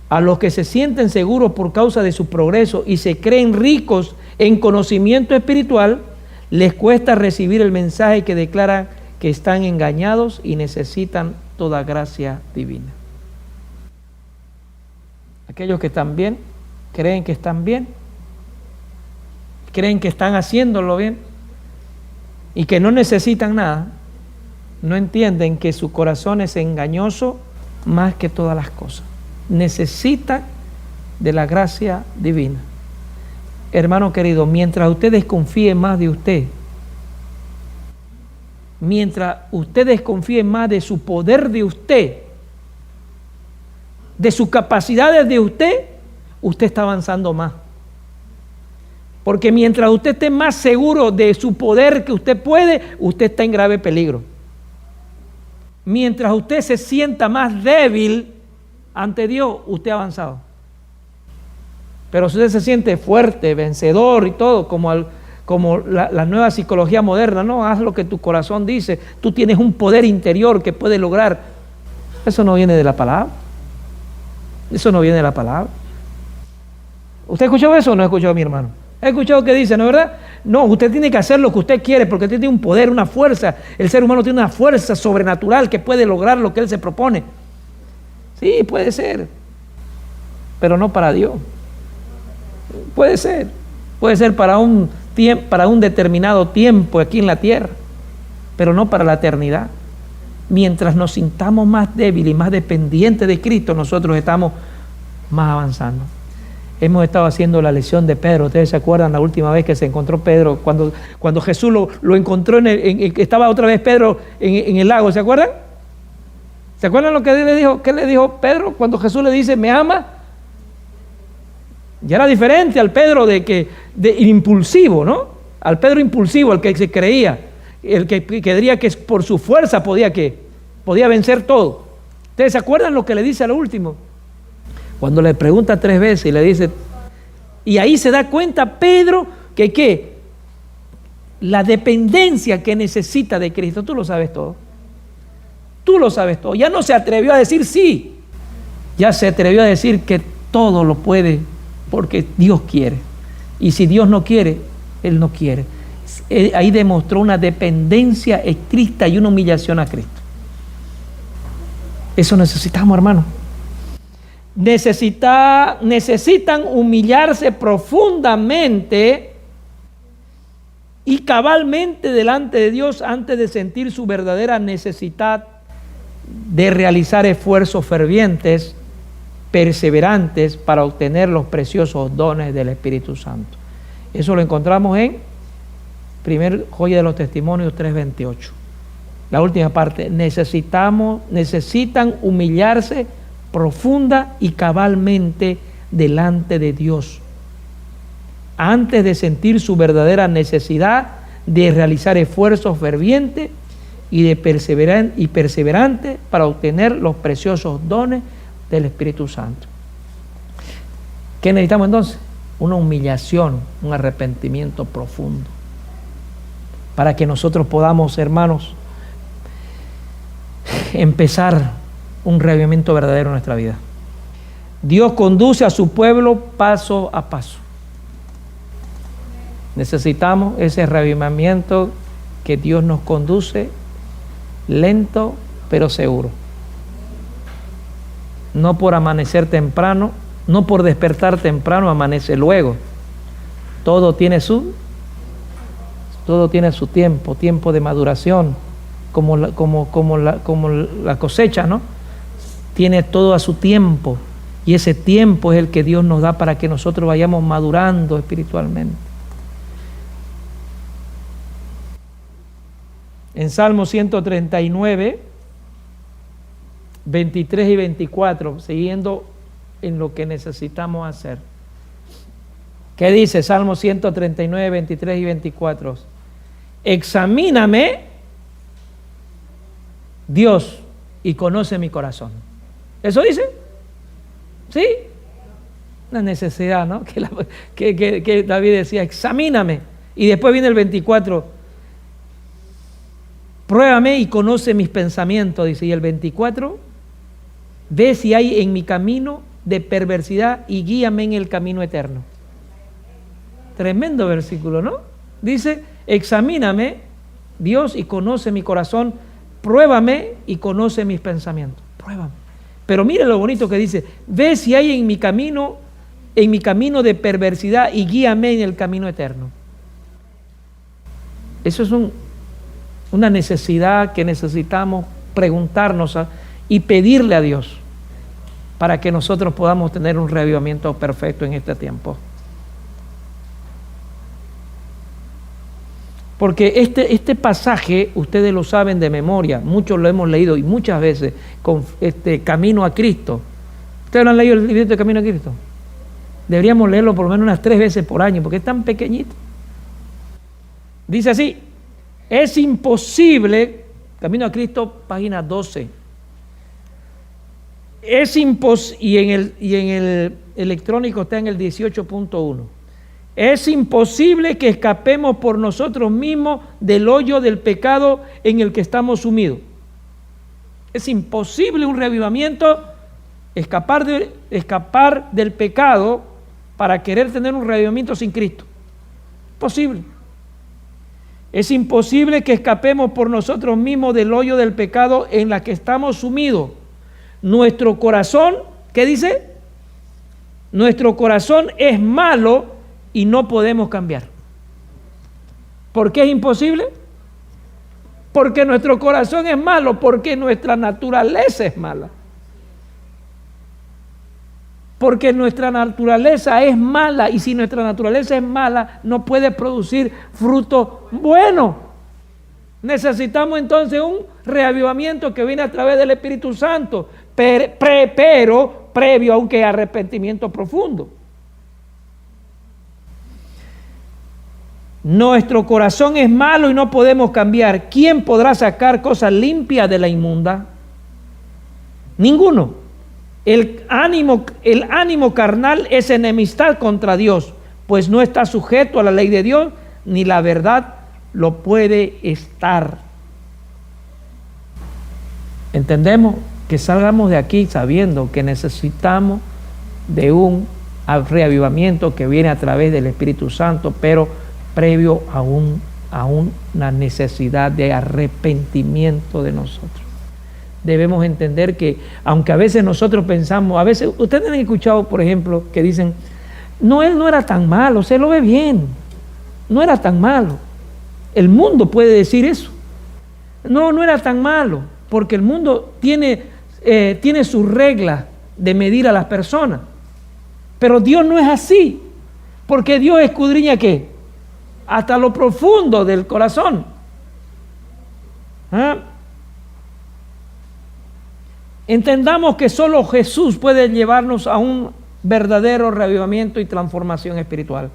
a los que se sienten seguros por causa de su progreso y se creen ricos en conocimiento espiritual, les cuesta recibir el mensaje que declara que están engañados y necesitan toda gracia divina. Aquellos que están bien, creen que están bien, creen que están haciéndolo bien y que no necesitan nada, no entienden que su corazón es engañoso más que todas las cosas. Necesitan de la gracia divina. Hermano querido, mientras usted desconfíe más de usted, mientras usted desconfíe más de su poder de usted, de sus capacidades de usted, usted está avanzando más. Porque mientras usted esté más seguro de su poder que usted puede, usted está en grave peligro. Mientras usted se sienta más débil ante Dios, usted ha avanzado. Pero si usted se siente fuerte, vencedor y todo, como la nueva psicología moderna, no, haz lo que tu corazón dice, tú tienes un poder interior que puede lograr. Eso no viene de la palabra. Eso no viene de la palabra. ¿Usted escuchó eso o no escuchó a mi hermano? ¿Ha escuchado que dice, no es verdad? No, usted tiene que hacer lo que usted quiere porque usted tiene un poder, una fuerza. El ser humano tiene una fuerza sobrenatural que puede lograr lo que él se propone. Sí, puede ser, pero no para Dios. Puede ser para un determinado tiempo aquí en la tierra, pero no para la eternidad. Mientras nos sintamos más débiles y más dependientes de Cristo, nosotros estamos más avanzando. Hemos estado haciendo la lección de Pedro. ¿Ustedes se acuerdan la última vez que se encontró Pedro? Cuando Jesús lo encontró, estaba otra vez Pedro en el lago, ¿se acuerdan? ¿Se acuerdan lo que le dijo? ¿Qué le dijo Pedro cuando Jesús le dice, ¿me ama? Ya era diferente al Pedro de impulsivo, ¿no? Al Pedro impulsivo, al que se creía, el que creía que por su fuerza podía vencer todo. ¿Ustedes se acuerdan lo que le dice a lo último? Cuando le pregunta 3 veces y le dice, y ahí se da cuenta Pedro que la dependencia que necesita de Cristo, tú lo sabes todo. Tú lo sabes todo. Ya no se atrevió a decir sí, ya se atrevió a decir que todo lo puede porque Dios quiere. Y si Dios no quiere, Él no quiere. Ahí demostró una dependencia estricta y una humillación a Cristo. Eso necesitamos, hermano. Necesitan humillarse profundamente y cabalmente delante de Dios antes de sentir su verdadera necesidad de realizar esfuerzos fervientes, perseverantes para obtener los preciosos dones del Espíritu Santo. Eso lo encontramos en primer Joya de los Testimonios 3:28. La última parte, necesitan humillarse profunda y cabalmente delante de Dios antes de sentir su verdadera necesidad de realizar esfuerzos fervientes y perseverantes para obtener los preciosos dones del Espíritu Santo. ¿Qué necesitamos entonces? una humillación, un arrepentimiento profundo, para que nosotros podamos, hermanos, empezar un reavivamiento verdadero en nuestra vida. Dios conduce a su pueblo paso a paso. Necesitamos ese reavivamiento que Dios nos conduce lento pero seguro. No por amanecer temprano, no por despertar temprano, amanece luego. Todo tiene su tiempo, tiempo de maduración, como la cosecha, ¿no? Tiene todo a su tiempo, y ese tiempo es el que Dios nos da para que nosotros vayamos madurando espiritualmente. En Salmo 139, 23 y 24, siguiendo en lo que necesitamos hacer. ¿Qué dice Salmo 139, 23 y 24? Examíname, Dios, y conoce mi corazón. ¿Eso dice? ¿Sí? Una necesidad, ¿no? Que David decía, examíname. Y después viene el 24, pruébame y conoce mis pensamientos, dice. Y el 24, ve si hay en mi camino de perversidad y guíame en el camino eterno. Tremendo versículo, ¿no? Dice, examíname, Dios, y conoce mi corazón, pruébame y conoce mis pensamientos. Pruébame. Pero mire lo bonito que dice, ve si hay en mi camino de perversidad y guíame en el camino eterno. Eso es una necesidad que necesitamos preguntarnos y pedirle a Dios para que nosotros podamos tener un reavivamiento perfecto en este tiempo. Porque este pasaje, ustedes lo saben de memoria, muchos lo hemos leído y muchas veces con Camino a Cristo. ¿Ustedes lo han leído el libro de Camino a Cristo? Deberíamos leerlo por lo menos unas 3 veces por año, porque es tan pequeñito. Dice así, es imposible, Camino a Cristo, página 12. Y en el electrónico está en el 18.1. Es imposible que escapemos por nosotros mismos del hoyo del pecado en el que estamos sumidos. Es imposible un reavivamiento, escapar del pecado para querer tener un reavivamiento sin Cristo. Posible. Es imposible que escapemos por nosotros mismos del hoyo del pecado en la que estamos sumidos. Nuestro corazón, ¿qué dice? Nuestro corazón es malo y no podemos cambiar. ¿Por qué es imposible? Porque nuestro corazón es malo, porque nuestra naturaleza es mala. Porque nuestra naturaleza es mala, y si nuestra naturaleza es mala, no puede producir fruto bueno. Necesitamos entonces un reavivamiento que viene a través del Espíritu Santo, pero previo a un arrepentimiento profundo. Nuestro corazón es malo y no podemos cambiar. ¿Quién podrá sacar cosas limpias de la inmunda? Ninguno. El ánimo carnal es enemistad contra Dios, pues no está sujeto a la ley de Dios, ni la verdad lo puede estar. ¿Entendemos? Que salgamos de aquí sabiendo que necesitamos de un reavivamiento que viene a través del Espíritu Santo, pero previo a una necesidad de arrepentimiento de nosotros. Debemos entender que, aunque a veces nosotros pensamos, a veces, ustedes han escuchado, por ejemplo, que dicen, no, él no era tan malo, se lo ve bien, no era tan malo. El mundo puede decir eso. No era tan malo, porque el mundo tiene sus reglas de medir a las personas. Pero Dios no es así, porque Dios escudriña ¿qué? Hasta lo profundo del corazón. Entendamos que solo Jesús puede llevarnos a un verdadero reavivamiento y transformación espiritual.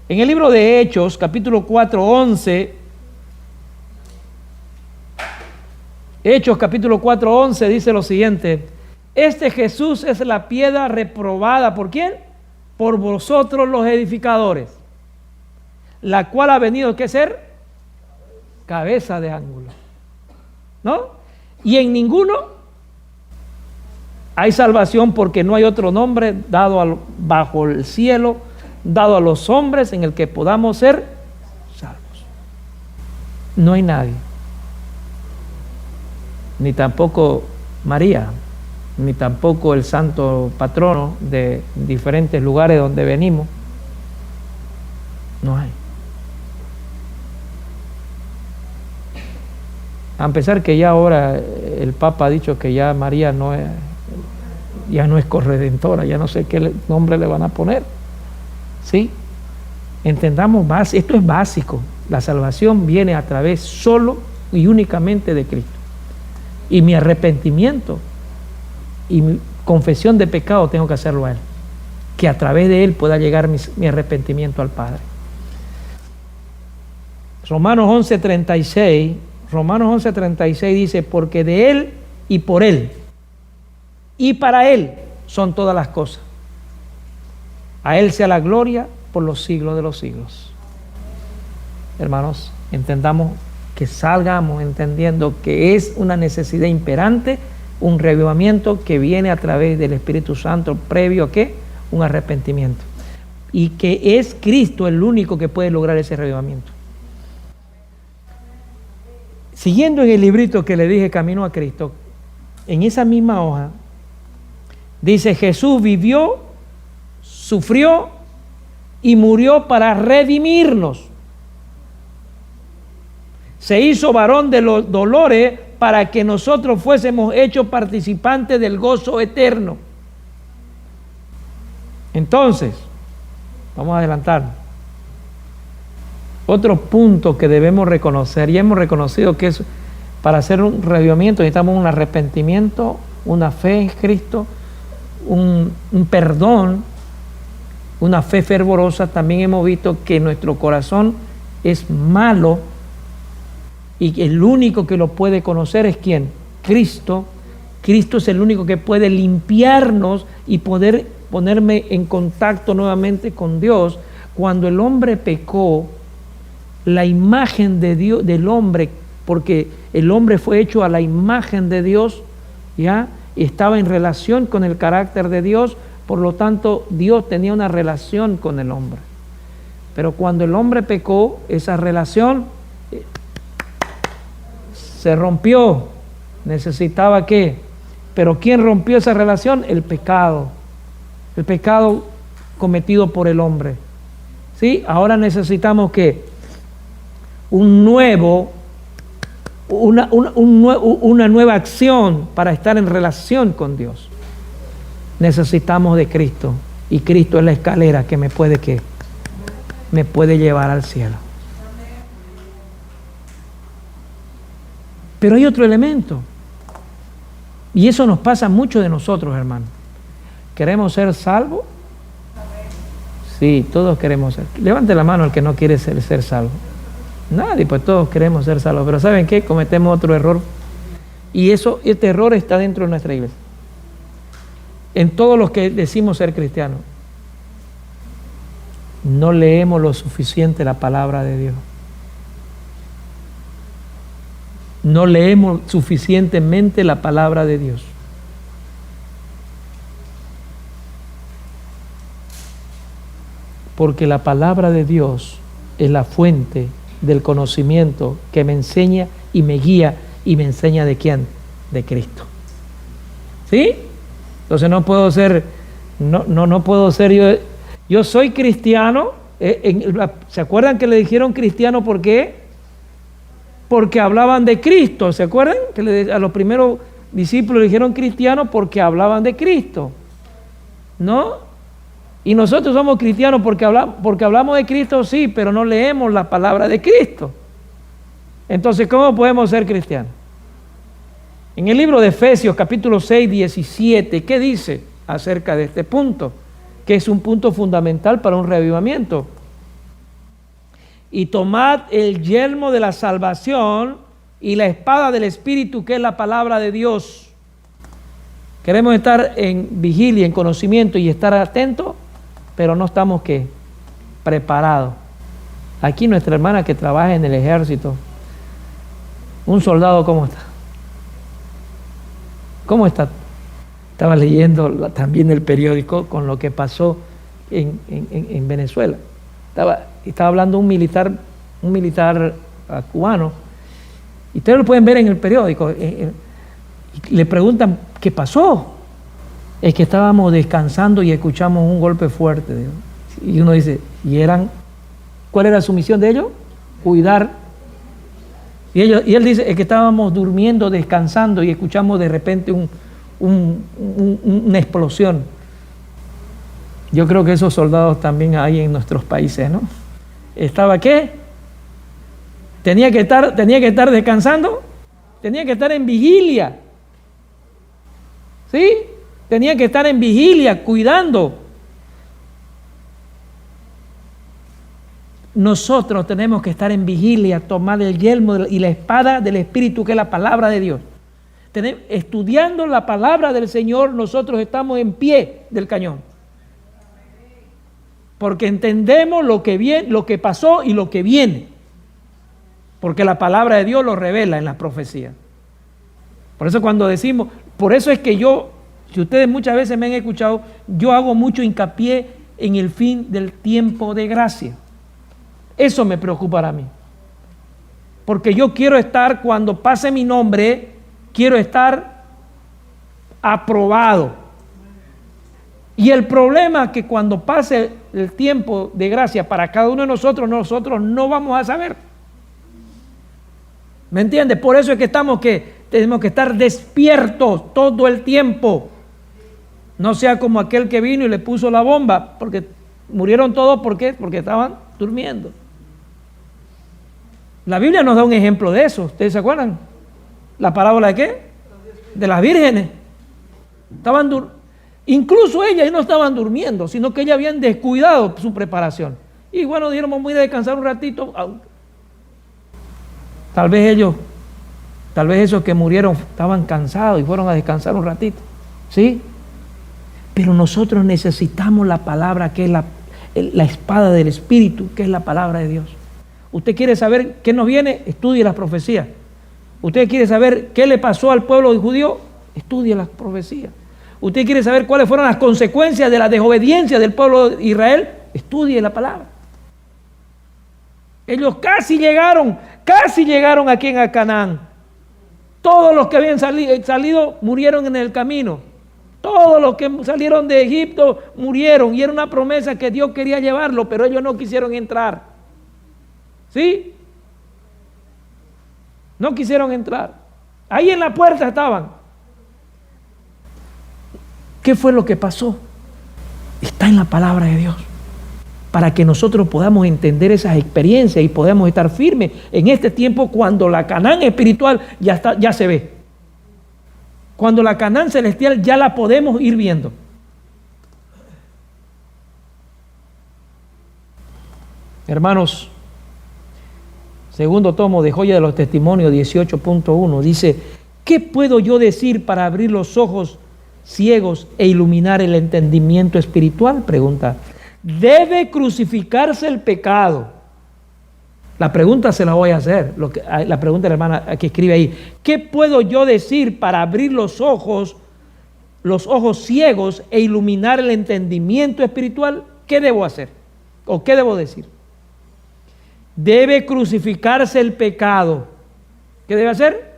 En el libro de Hechos, capítulo 4, 11, Hechos capítulo 4, 11 dice lo siguiente: este Jesús es la piedra reprobada, ¿por quién? por vosotros los edificadores, la cual ha venido que ser cabeza de ángulo, ¿no? Y en ninguno hay salvación, porque no hay otro nombre dado bajo el cielo, dado a los hombres, en el que podamos ser salvos. No hay nadie, ni tampoco María, ni tampoco el santo patrono de diferentes lugares donde venimos. No hay. A pesar que ya ahora el Papa ha dicho que ya María ya no es corredentora, ya no sé qué nombre le van a poner. ¿Sí? Entendamos más, esto es básico. La salvación viene a través solo y únicamente de Cristo. Y mi arrepentimiento y mi confesión de pecado tengo que hacerlo a Él. Que a través de Él pueda llegar mi arrepentimiento al Padre. Romanos 11:36 dice: porque de Él y por Él y para Él son todas las cosas. A Él sea la gloria por los siglos de los siglos. Hermanos, entendamos, que salgamos entendiendo que es una necesidad imperante, un reavivamiento que viene a través del Espíritu Santo previo a ¿qué? Un arrepentimiento. Y que es Cristo el único que puede lograr ese reavivamiento. Siguiendo en el librito que le dije, Camino a Cristo, en esa misma hoja dice: Jesús vivió, sufrió y murió para redimirnos. Se hizo varón de los dolores para que nosotros fuésemos hechos participantes del gozo eterno. Entonces, vamos a adelantar. Otro punto que debemos reconocer, y hemos reconocido que es para hacer un reavivamiento necesitamos un arrepentimiento, una fe en Cristo, un perdón, una fe fervorosa. También hemos visto que nuestro corazón es malo y el único que lo puede conocer es ¿quién? Cristo. Cristo es el único que puede limpiarnos y poder ponerme en contacto nuevamente con Dios. Cuando el hombre pecó, la imagen de Dios, del hombre, porque el hombre fue hecho a la imagen de Dios, ¿ya? Y estaba en relación con el carácter de Dios, por lo tanto Dios tenía una relación con el hombre. Pero cuando el hombre pecó, esa relación se rompió. Necesitaba ¿qué? Pero ¿quién rompió esa relación? El pecado cometido por el hombre. ¿Sí? Ahora necesitamos ¿qué? Una nueva acción para estar en relación con Dios. Necesitamos de Cristo, y Cristo es la escalera que me puede llevar al cielo. Pero hay otro elemento, y eso nos pasa a muchos de nosotros, hermanos. ¿Queremos ser salvos? Sí, todos queremos ser. Levante la mano el que no quiere ser salvo. Nadie, pues todos queremos ser salvos. Pero ¿saben qué? Cometemos otro error. Y este error está dentro de nuestra iglesia. En todos los que decimos ser cristianos, no leemos lo suficiente la palabra de Dios. No leemos suficientemente la palabra de Dios. Porque la palabra de Dios es la fuente del conocimiento que me enseña y me guía, y me enseña ¿de quién? De Cristo. ¿Sí? Entonces no puedo ser yo soy cristiano. ¿Se acuerdan que le dijeron cristiano por qué? Porque hablaban de Cristo. ¿Se acuerdan? Que a los primeros discípulos le dijeron cristiano porque hablaban de Cristo. ¿No? Y nosotros somos cristianos porque hablamos de Cristo, sí, pero no leemos la palabra de Cristo. Entonces, ¿cómo podemos ser cristianos? En el libro de Efesios, capítulo 6, 17, ¿qué dice acerca de este punto? Que es un punto fundamental para un reavivamiento. Y tomad el yelmo de la salvación y la espada del Espíritu, que es la palabra de Dios. Queremos estar en vigilia, en conocimiento y estar atentos. pero no estamos ¿qué? Preparados. Aquí nuestra hermana que trabaja en el ejército, un soldado, ¿cómo está? ¿Cómo está? Estaba leyendo también el periódico con lo que pasó en Venezuela. Estaba hablando un militar cubano, y ustedes lo pueden ver en el periódico. Le preguntan, ¿qué pasó? Es que estábamos descansando y escuchamos un golpe fuerte. Y uno dice, ¿cuál era su misión de ellos? Cuidar. Y él dice, es que estábamos durmiendo, descansando y escuchamos de repente una explosión. Yo creo que esos soldados también hay en nuestros países, ¿no? ¿Estaba qué? Tenía que estar descansando, tenía que estar en vigilia. ¿Sí? Tenía que estar en vigilia, cuidando. Nosotros tenemos que estar en vigilia, tomar el yelmo y la espada del Espíritu, que es la palabra de Dios. Estudiando la palabra del Señor, nosotros estamos en pie del cañón. Porque entendemos lo que pasó y lo que viene. Porque la palabra de Dios lo revela en las profecías. Por eso cuando decimos, por eso es que si ustedes muchas veces me han escuchado, yo hago mucho hincapié en el fin del tiempo de gracia. Eso me preocupa a mí. Porque yo quiero estar, cuando pase mi nombre, quiero estar aprobado. Y el problema es que cuando pase el tiempo de gracia para cada uno de nosotros no vamos a saber. ¿Me entiendes? Por eso es que tenemos que estar despiertos todo el tiempo. No sea como aquel que vino y le puso la bomba, porque murieron todos. ¿Por qué? Porque estaban durmiendo. La Biblia nos da un ejemplo de eso. ¿Ustedes se acuerdan? ¿La parábola de qué? De las vírgenes. Incluso ellas no estaban durmiendo, sino que ellas habían descuidado su preparación. Y bueno, dijeron, vamos a ir a descansar un ratito. Tal vez esos que murieron estaban cansados y fueron a descansar un ratito. ¿Sí? Pero nosotros necesitamos la palabra, que es la espada del Espíritu, que es la palabra de Dios. ¿Usted quiere saber qué nos viene? Estudie las profecías. ¿Usted quiere saber qué le pasó al pueblo judío? Estudie las profecías. ¿Usted quiere saber cuáles fueron las consecuencias de la desobediencia del pueblo de Israel? Estudie la palabra. Ellos casi llegaron aquí en Canaán. Todos los que habían salido murieron en el camino. Todos los que salieron de Egipto murieron. Y era una promesa que Dios quería llevarlo, pero ellos no quisieron entrar. ¿Sí? No quisieron entrar. Ahí en la puerta estaban. ¿Qué fue lo que pasó? Está en la palabra de Dios. Para que nosotros podamos entender esas experiencias y podamos estar firmes en este tiempo, cuando la Canaán espiritual ya se ve. Cuando la Canaán celestial ya la podemos ir viendo. Hermanos, segundo tomo de Joya de los Testimonios 18.1 dice: ¿qué puedo yo decir para abrir los ojos ciegos e iluminar el entendimiento espiritual? Pregunta. ¿Debe crucificarse el pecado? La pregunta se la voy a hacer. La pregunta de la hermana que escribe ahí. ¿Qué puedo yo decir para abrir los ojos ciegos e iluminar el entendimiento espiritual? ¿Qué debo hacer? ¿O qué debo decir? Debe crucificarse el pecado. ¿Qué debe hacer?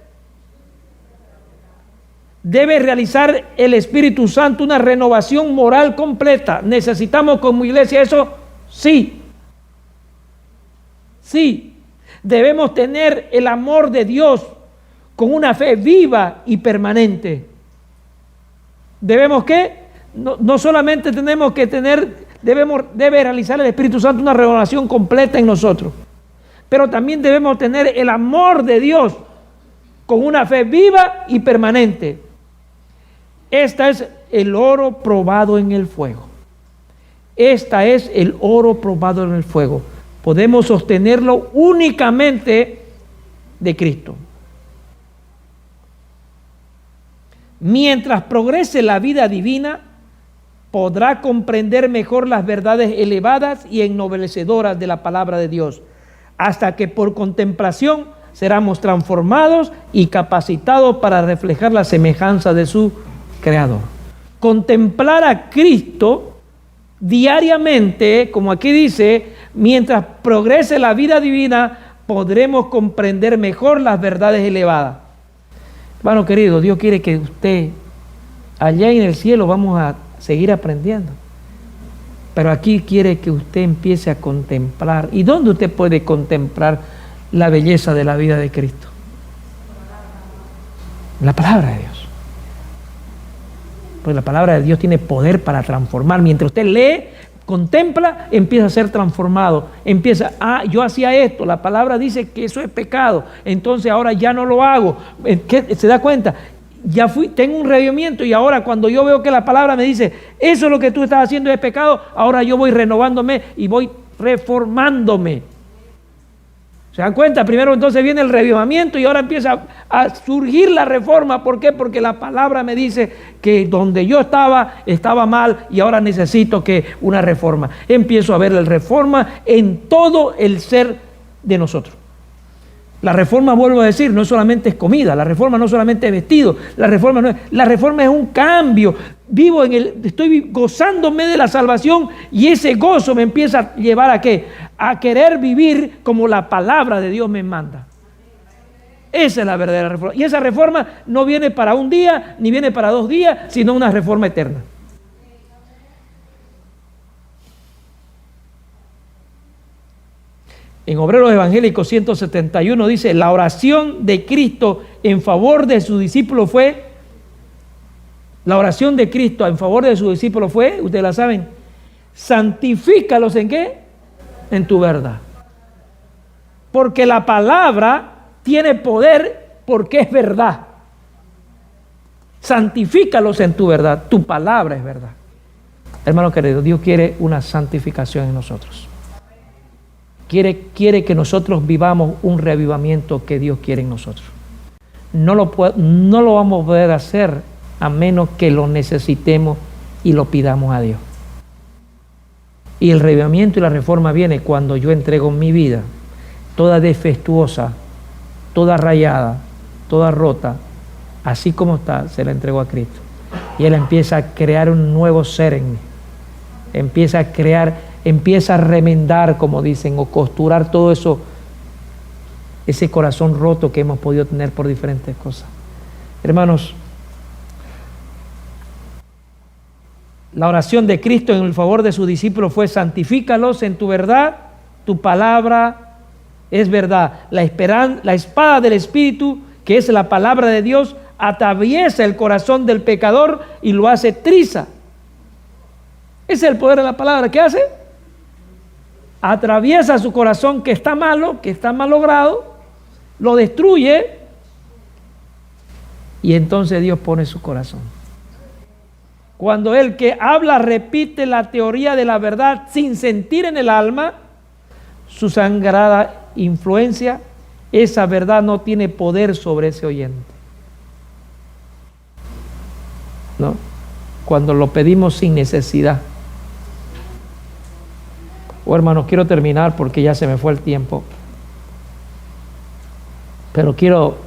Debe realizar el Espíritu Santo una renovación moral completa. ¿Necesitamos como iglesia eso? Sí. Sí. Debemos tener el amor de Dios con una fe viva y permanente. ¿Debemos qué? No solamente tenemos que debe realizar el Espíritu Santo una renovación completa en nosotros, pero también debemos tener el amor de Dios con una fe viva y permanente. Esta es el oro probado en el fuego. Esta es el oro probado en el fuego. Podemos sostenerlo únicamente de Cristo. Mientras progrese la vida divina, podrá comprender mejor las verdades elevadas y ennoblecederas de la palabra de Dios, hasta que por contemplación seremos transformados y capacitados para reflejar la semejanza de su Creador. Contemplar a Cristo diariamente, como aquí dice, mientras progrese la vida divina, podremos comprender mejor las verdades elevadas. Hermano querido, Dios quiere que usted, allá en el cielo vamos a seguir aprendiendo, pero aquí quiere que usted empiece a contemplar. ¿Y dónde usted puede contemplar la belleza de la vida de Cristo? La palabra de Dios. Pues la palabra de Dios tiene poder para transformar. Mientras usted lee, contempla, empieza a ser transformado. Empieza, yo hacía esto, la palabra dice que eso es pecado, entonces ahora ya no lo hago. ¿Qué? ¿Se da cuenta? Ya tengo un revivimiento, y ahora cuando yo veo que la palabra me dice, eso es lo que tú estás haciendo es pecado, ahora yo voy renovándome y voy reformándome. ¿Se dan cuenta? Primero entonces viene el revivamiento y ahora empieza a surgir la reforma. ¿Por qué? Porque la palabra me dice que donde yo estaba mal y ahora necesito que una reforma. Empiezo a ver la reforma en todo el ser de nosotros. La reforma, vuelvo a decir, no solamente es comida, la reforma no solamente es vestido, la reforma es un cambio. Estoy gozándome de la salvación, y ese gozo me empieza a llevar ¿a qué? A querer vivir como la palabra de Dios me manda. Esa es la verdadera reforma. Y esa reforma no viene para un día, ni viene para 2 días, sino una reforma eterna. En Obreros Evangélicos 171 dice, la oración de Cristo en favor de sus discípulos fue, ustedes la saben, santifícalos ¿en qué? En tu verdad. Porque la palabra tiene poder porque es verdad. Santifícalos en tu verdad, tu palabra es verdad. Hermano querido, Dios quiere una santificación en nosotros. Quiere que nosotros vivamos un reavivamiento que Dios quiere en nosotros. No lo vamos a poder hacer a menos que lo necesitemos y lo pidamos a Dios. Y el reavivamiento y la reforma viene cuando yo entrego mi vida, toda defectuosa, toda rayada, toda rota, así como está, se la entrego a Cristo. Y Él empieza a crear un nuevo ser en mí. Empieza a remendar, como dicen, o costurar todo eso, ese corazón roto que hemos podido tener por diferentes cosas. Hermanos, la oración de Cristo en el favor de sus discípulos fue: santifícalos en tu verdad, tu palabra es verdad. La espada del Espíritu, que es la palabra de Dios, atraviesa el corazón del pecador y lo hace triza. Ese es el poder de la palabra. ¿Qué hace? Atraviesa su corazón que está malo, que está malogrado, lo destruye, y entonces Dios pone su corazón. Cuando el que habla repite la teoría de la verdad sin sentir en el alma su sangrada influencia, esa verdad no tiene poder sobre ese oyente. ¿No? Cuando lo pedimos sin necesidad. Hermanos, quiero terminar porque ya se me fue el tiempo. Pero quiero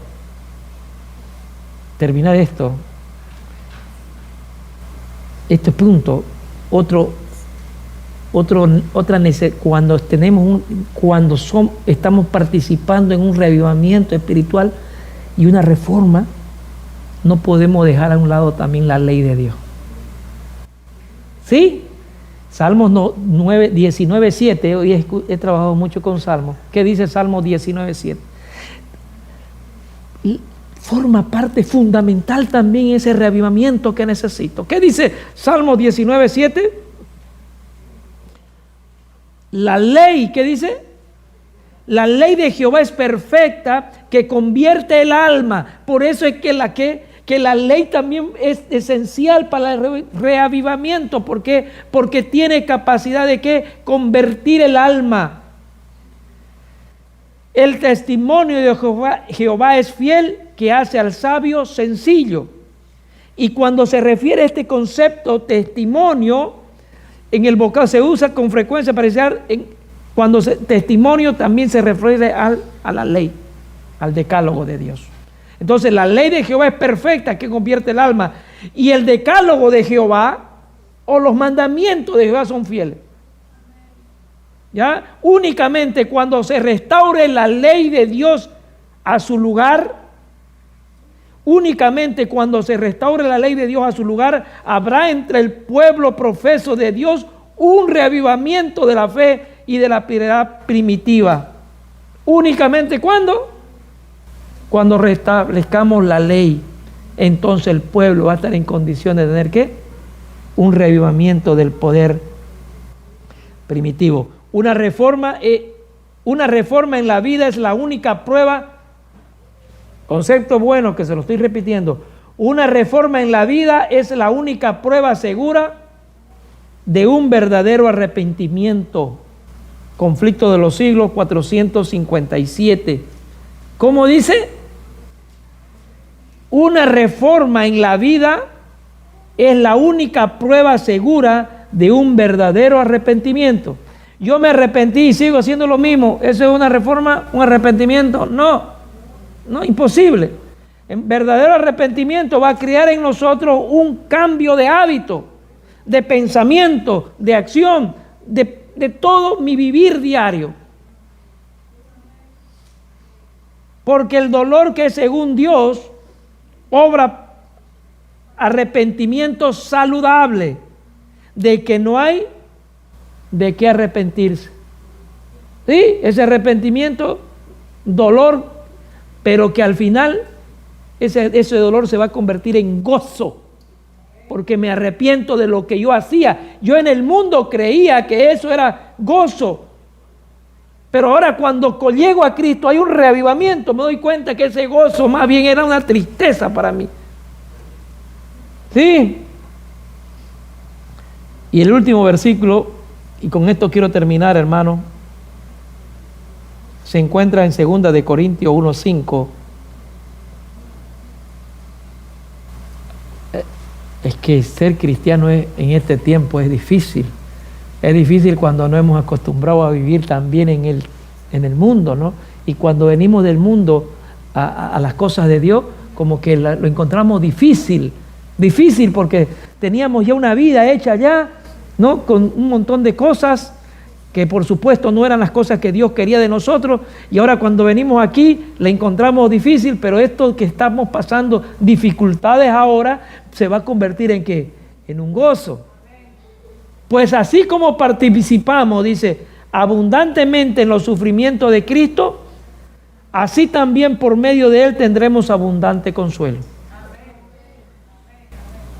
terminar este punto, cuando estamos participando en un reavivamiento espiritual y una reforma, no podemos dejar a un lado también la ley de Dios. ¿Sí? Salmos 19:7, hoy he trabajado mucho con Salmos. ¿Qué dice Salmos 19:7? Y forma parte fundamental también ese reavivamiento que necesito. ¿Qué dice Salmos 19:7? La ley, ¿qué dice? La ley de Jehová es perfecta, que convierte el alma. Por eso es que la ley también es esencial para el reavivamiento. ¿Por qué? Porque tiene capacidad de ¿qué? Convertir el alma. El testimonio de Jehová es fiel, que hace al sabio sencillo. Y cuando se refiere a este concepto testimonio, en el vocabulario se usa con frecuencia para decir, testimonio también se refiere a la ley, al decálogo de Dios. Entonces la ley de Jehová es perfecta, que convierte el alma, y el decálogo de Jehová o los mandamientos de Jehová son fieles. ¿Ya? Únicamente cuando se restaure la ley de Dios a su lugar, únicamente cuando se restaure la ley de Dios a su lugar, habrá entre el pueblo profeso de Dios un reavivamiento de la fe y de la piedad primitiva. Únicamente cuando restablezcamos la ley, entonces el pueblo va a estar en condiciones de tener ¿qué? Un reavivamiento del poder primitivo. Una reforma en la vida es la única prueba. Concepto bueno que se lo estoy repitiendo. Una reforma en la vida es la única prueba segura de un verdadero arrepentimiento. Conflicto de los siglos 457. ¿Cómo dice? Una reforma en la vida es la única prueba segura de un verdadero arrepentimiento. Yo me arrepentí y sigo haciendo lo mismo. ¿Eso es una reforma, un arrepentimiento? No. No, imposible. En verdadero arrepentimiento va a crear en nosotros un cambio de hábito, de pensamiento, de acción, de todo mi vivir diario. Porque el dolor que según Dios obra arrepentimiento saludable, de que no hay de qué arrepentirse. ¿Sí? Ese arrepentimiento, dolor, pero que al final ese dolor se va a convertir en gozo, porque me arrepiento de lo que yo hacía. Yo en el mundo creía que eso era gozo, pero ahora cuando llego a Cristo hay un reavivamiento, me doy cuenta que ese gozo más bien era una tristeza para mí. ¿Sí? Y el último versículo, y con esto quiero terminar, hermano, se encuentra en 2 de Corintios 1:5. Es que ser cristiano en este tiempo es difícil. Es difícil cuando no hemos acostumbrado a vivir también en el mundo, ¿no? Y cuando venimos del mundo a las cosas de Dios, como que lo encontramos difícil. Difícil porque teníamos ya una vida hecha ya, ¿no? Con un montón de cosas que por supuesto no eran las cosas que Dios quería de nosotros, y ahora cuando venimos aquí la encontramos difícil, pero esto que estamos pasando, dificultades ahora, se va a convertir en ¿qué? En un gozo. Pues así como participamos, dice, abundantemente en los sufrimientos de Cristo, así también por medio de Él tendremos abundante consuelo.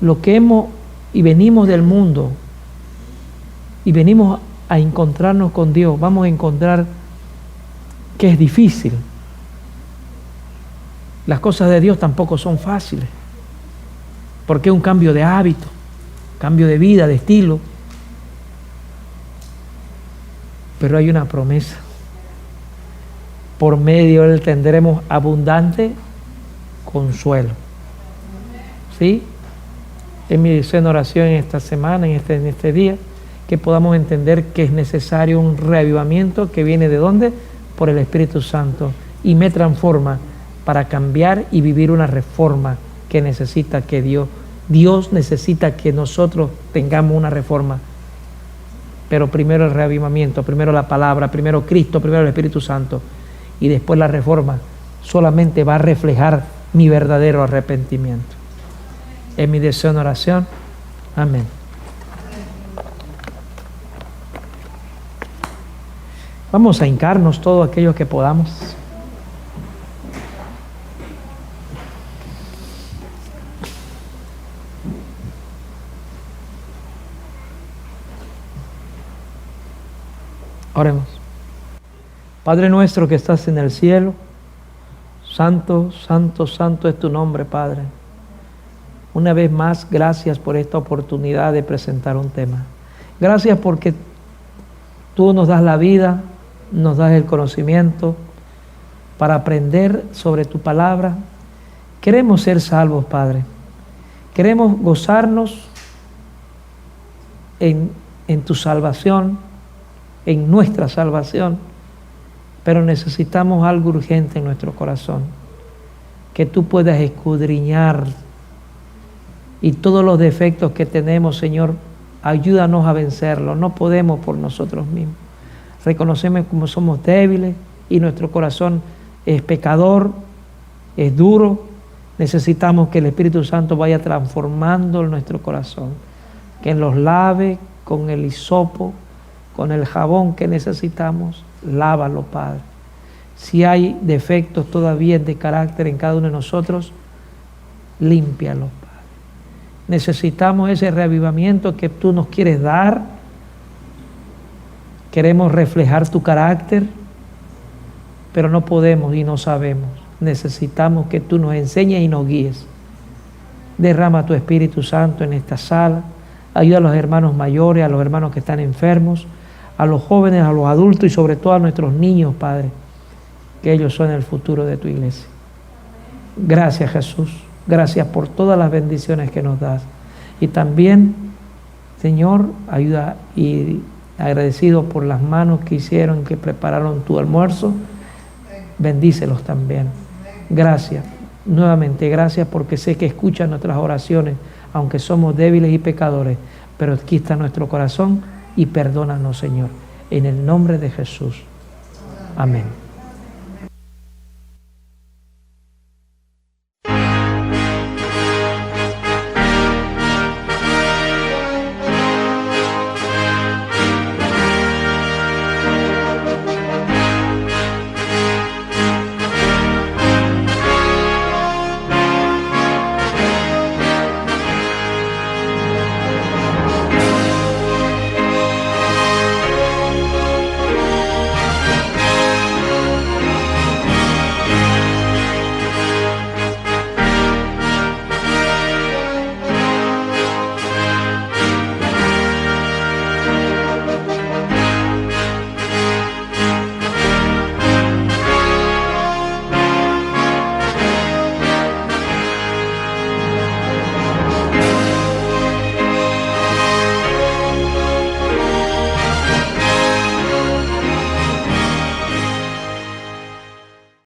Lo que venimos del mundo y venimos a encontrarnos con Dios, vamos a encontrar que es difícil. Las cosas de Dios tampoco son fáciles, porque es un cambio de hábito, cambio de vida, de estilo. Pero hay una promesa. Por medio de Él tendremos abundante consuelo. ¿Sí? Es mi deseo en oración en esta semana, en este día, que podamos entender que es necesario un reavivamiento que viene ¿de dónde? Por el Espíritu Santo, y me transforma para cambiar y vivir una reforma que necesita que Dios necesita que nosotros tengamos una reforma. Pero primero el reavivamiento, primero la palabra, primero Cristo, primero el Espíritu Santo, y después la reforma solamente va a reflejar mi verdadero arrepentimiento. Es mi deseo en oración. Amén. Vamos a hincarnos todos aquellos que podamos. Oremos. Padre nuestro que estás en el cielo, santo, santo, santo es tu nombre, Padre. Una vez más, gracias por esta oportunidad de presentar un tema. Gracias porque tú nos das la vida, nos das el conocimiento para aprender sobre tu palabra. Queremos ser salvos, Padre. Queremos gozarnos en tu salvación, en nuestra salvación, pero necesitamos algo urgente en nuestro corazón, que tú puedas escudriñar, y todos los defectos que tenemos, Señor, ayúdanos a vencerlos. No podemos por nosotros mismos. Reconocemos como somos débiles y nuestro corazón es pecador, es duro. Necesitamos que el Espíritu Santo vaya transformando nuestro corazón, que los lave con el hisopo, con el jabón que necesitamos. Lávalo, Padre. Si hay defectos todavía de carácter en cada uno de nosotros, límpialo, Padre. Necesitamos ese reavivamiento que tú nos quieres dar. Queremos reflejar tu carácter, pero no podemos y no sabemos. Necesitamos que tú nos enseñes y nos guíes. Derrama tu Espíritu Santo en esta sala. Ayuda a los hermanos mayores, a los hermanos que están enfermos, a los jóvenes, a los adultos y sobre todo a nuestros niños, Padre, que ellos son el futuro de tu iglesia. Gracias, Jesús. Gracias por todas las bendiciones que nos das. Y también, Señor, ayuda y agradecido por las manos que hicieron, que prepararon tu almuerzo. Bendícelos también. Gracias. Nuevamente, gracias porque sé que escuchan nuestras oraciones, aunque somos débiles y pecadores, pero aquí está nuestro corazón y perdónanos, Señor. En el nombre de Jesús. Amén.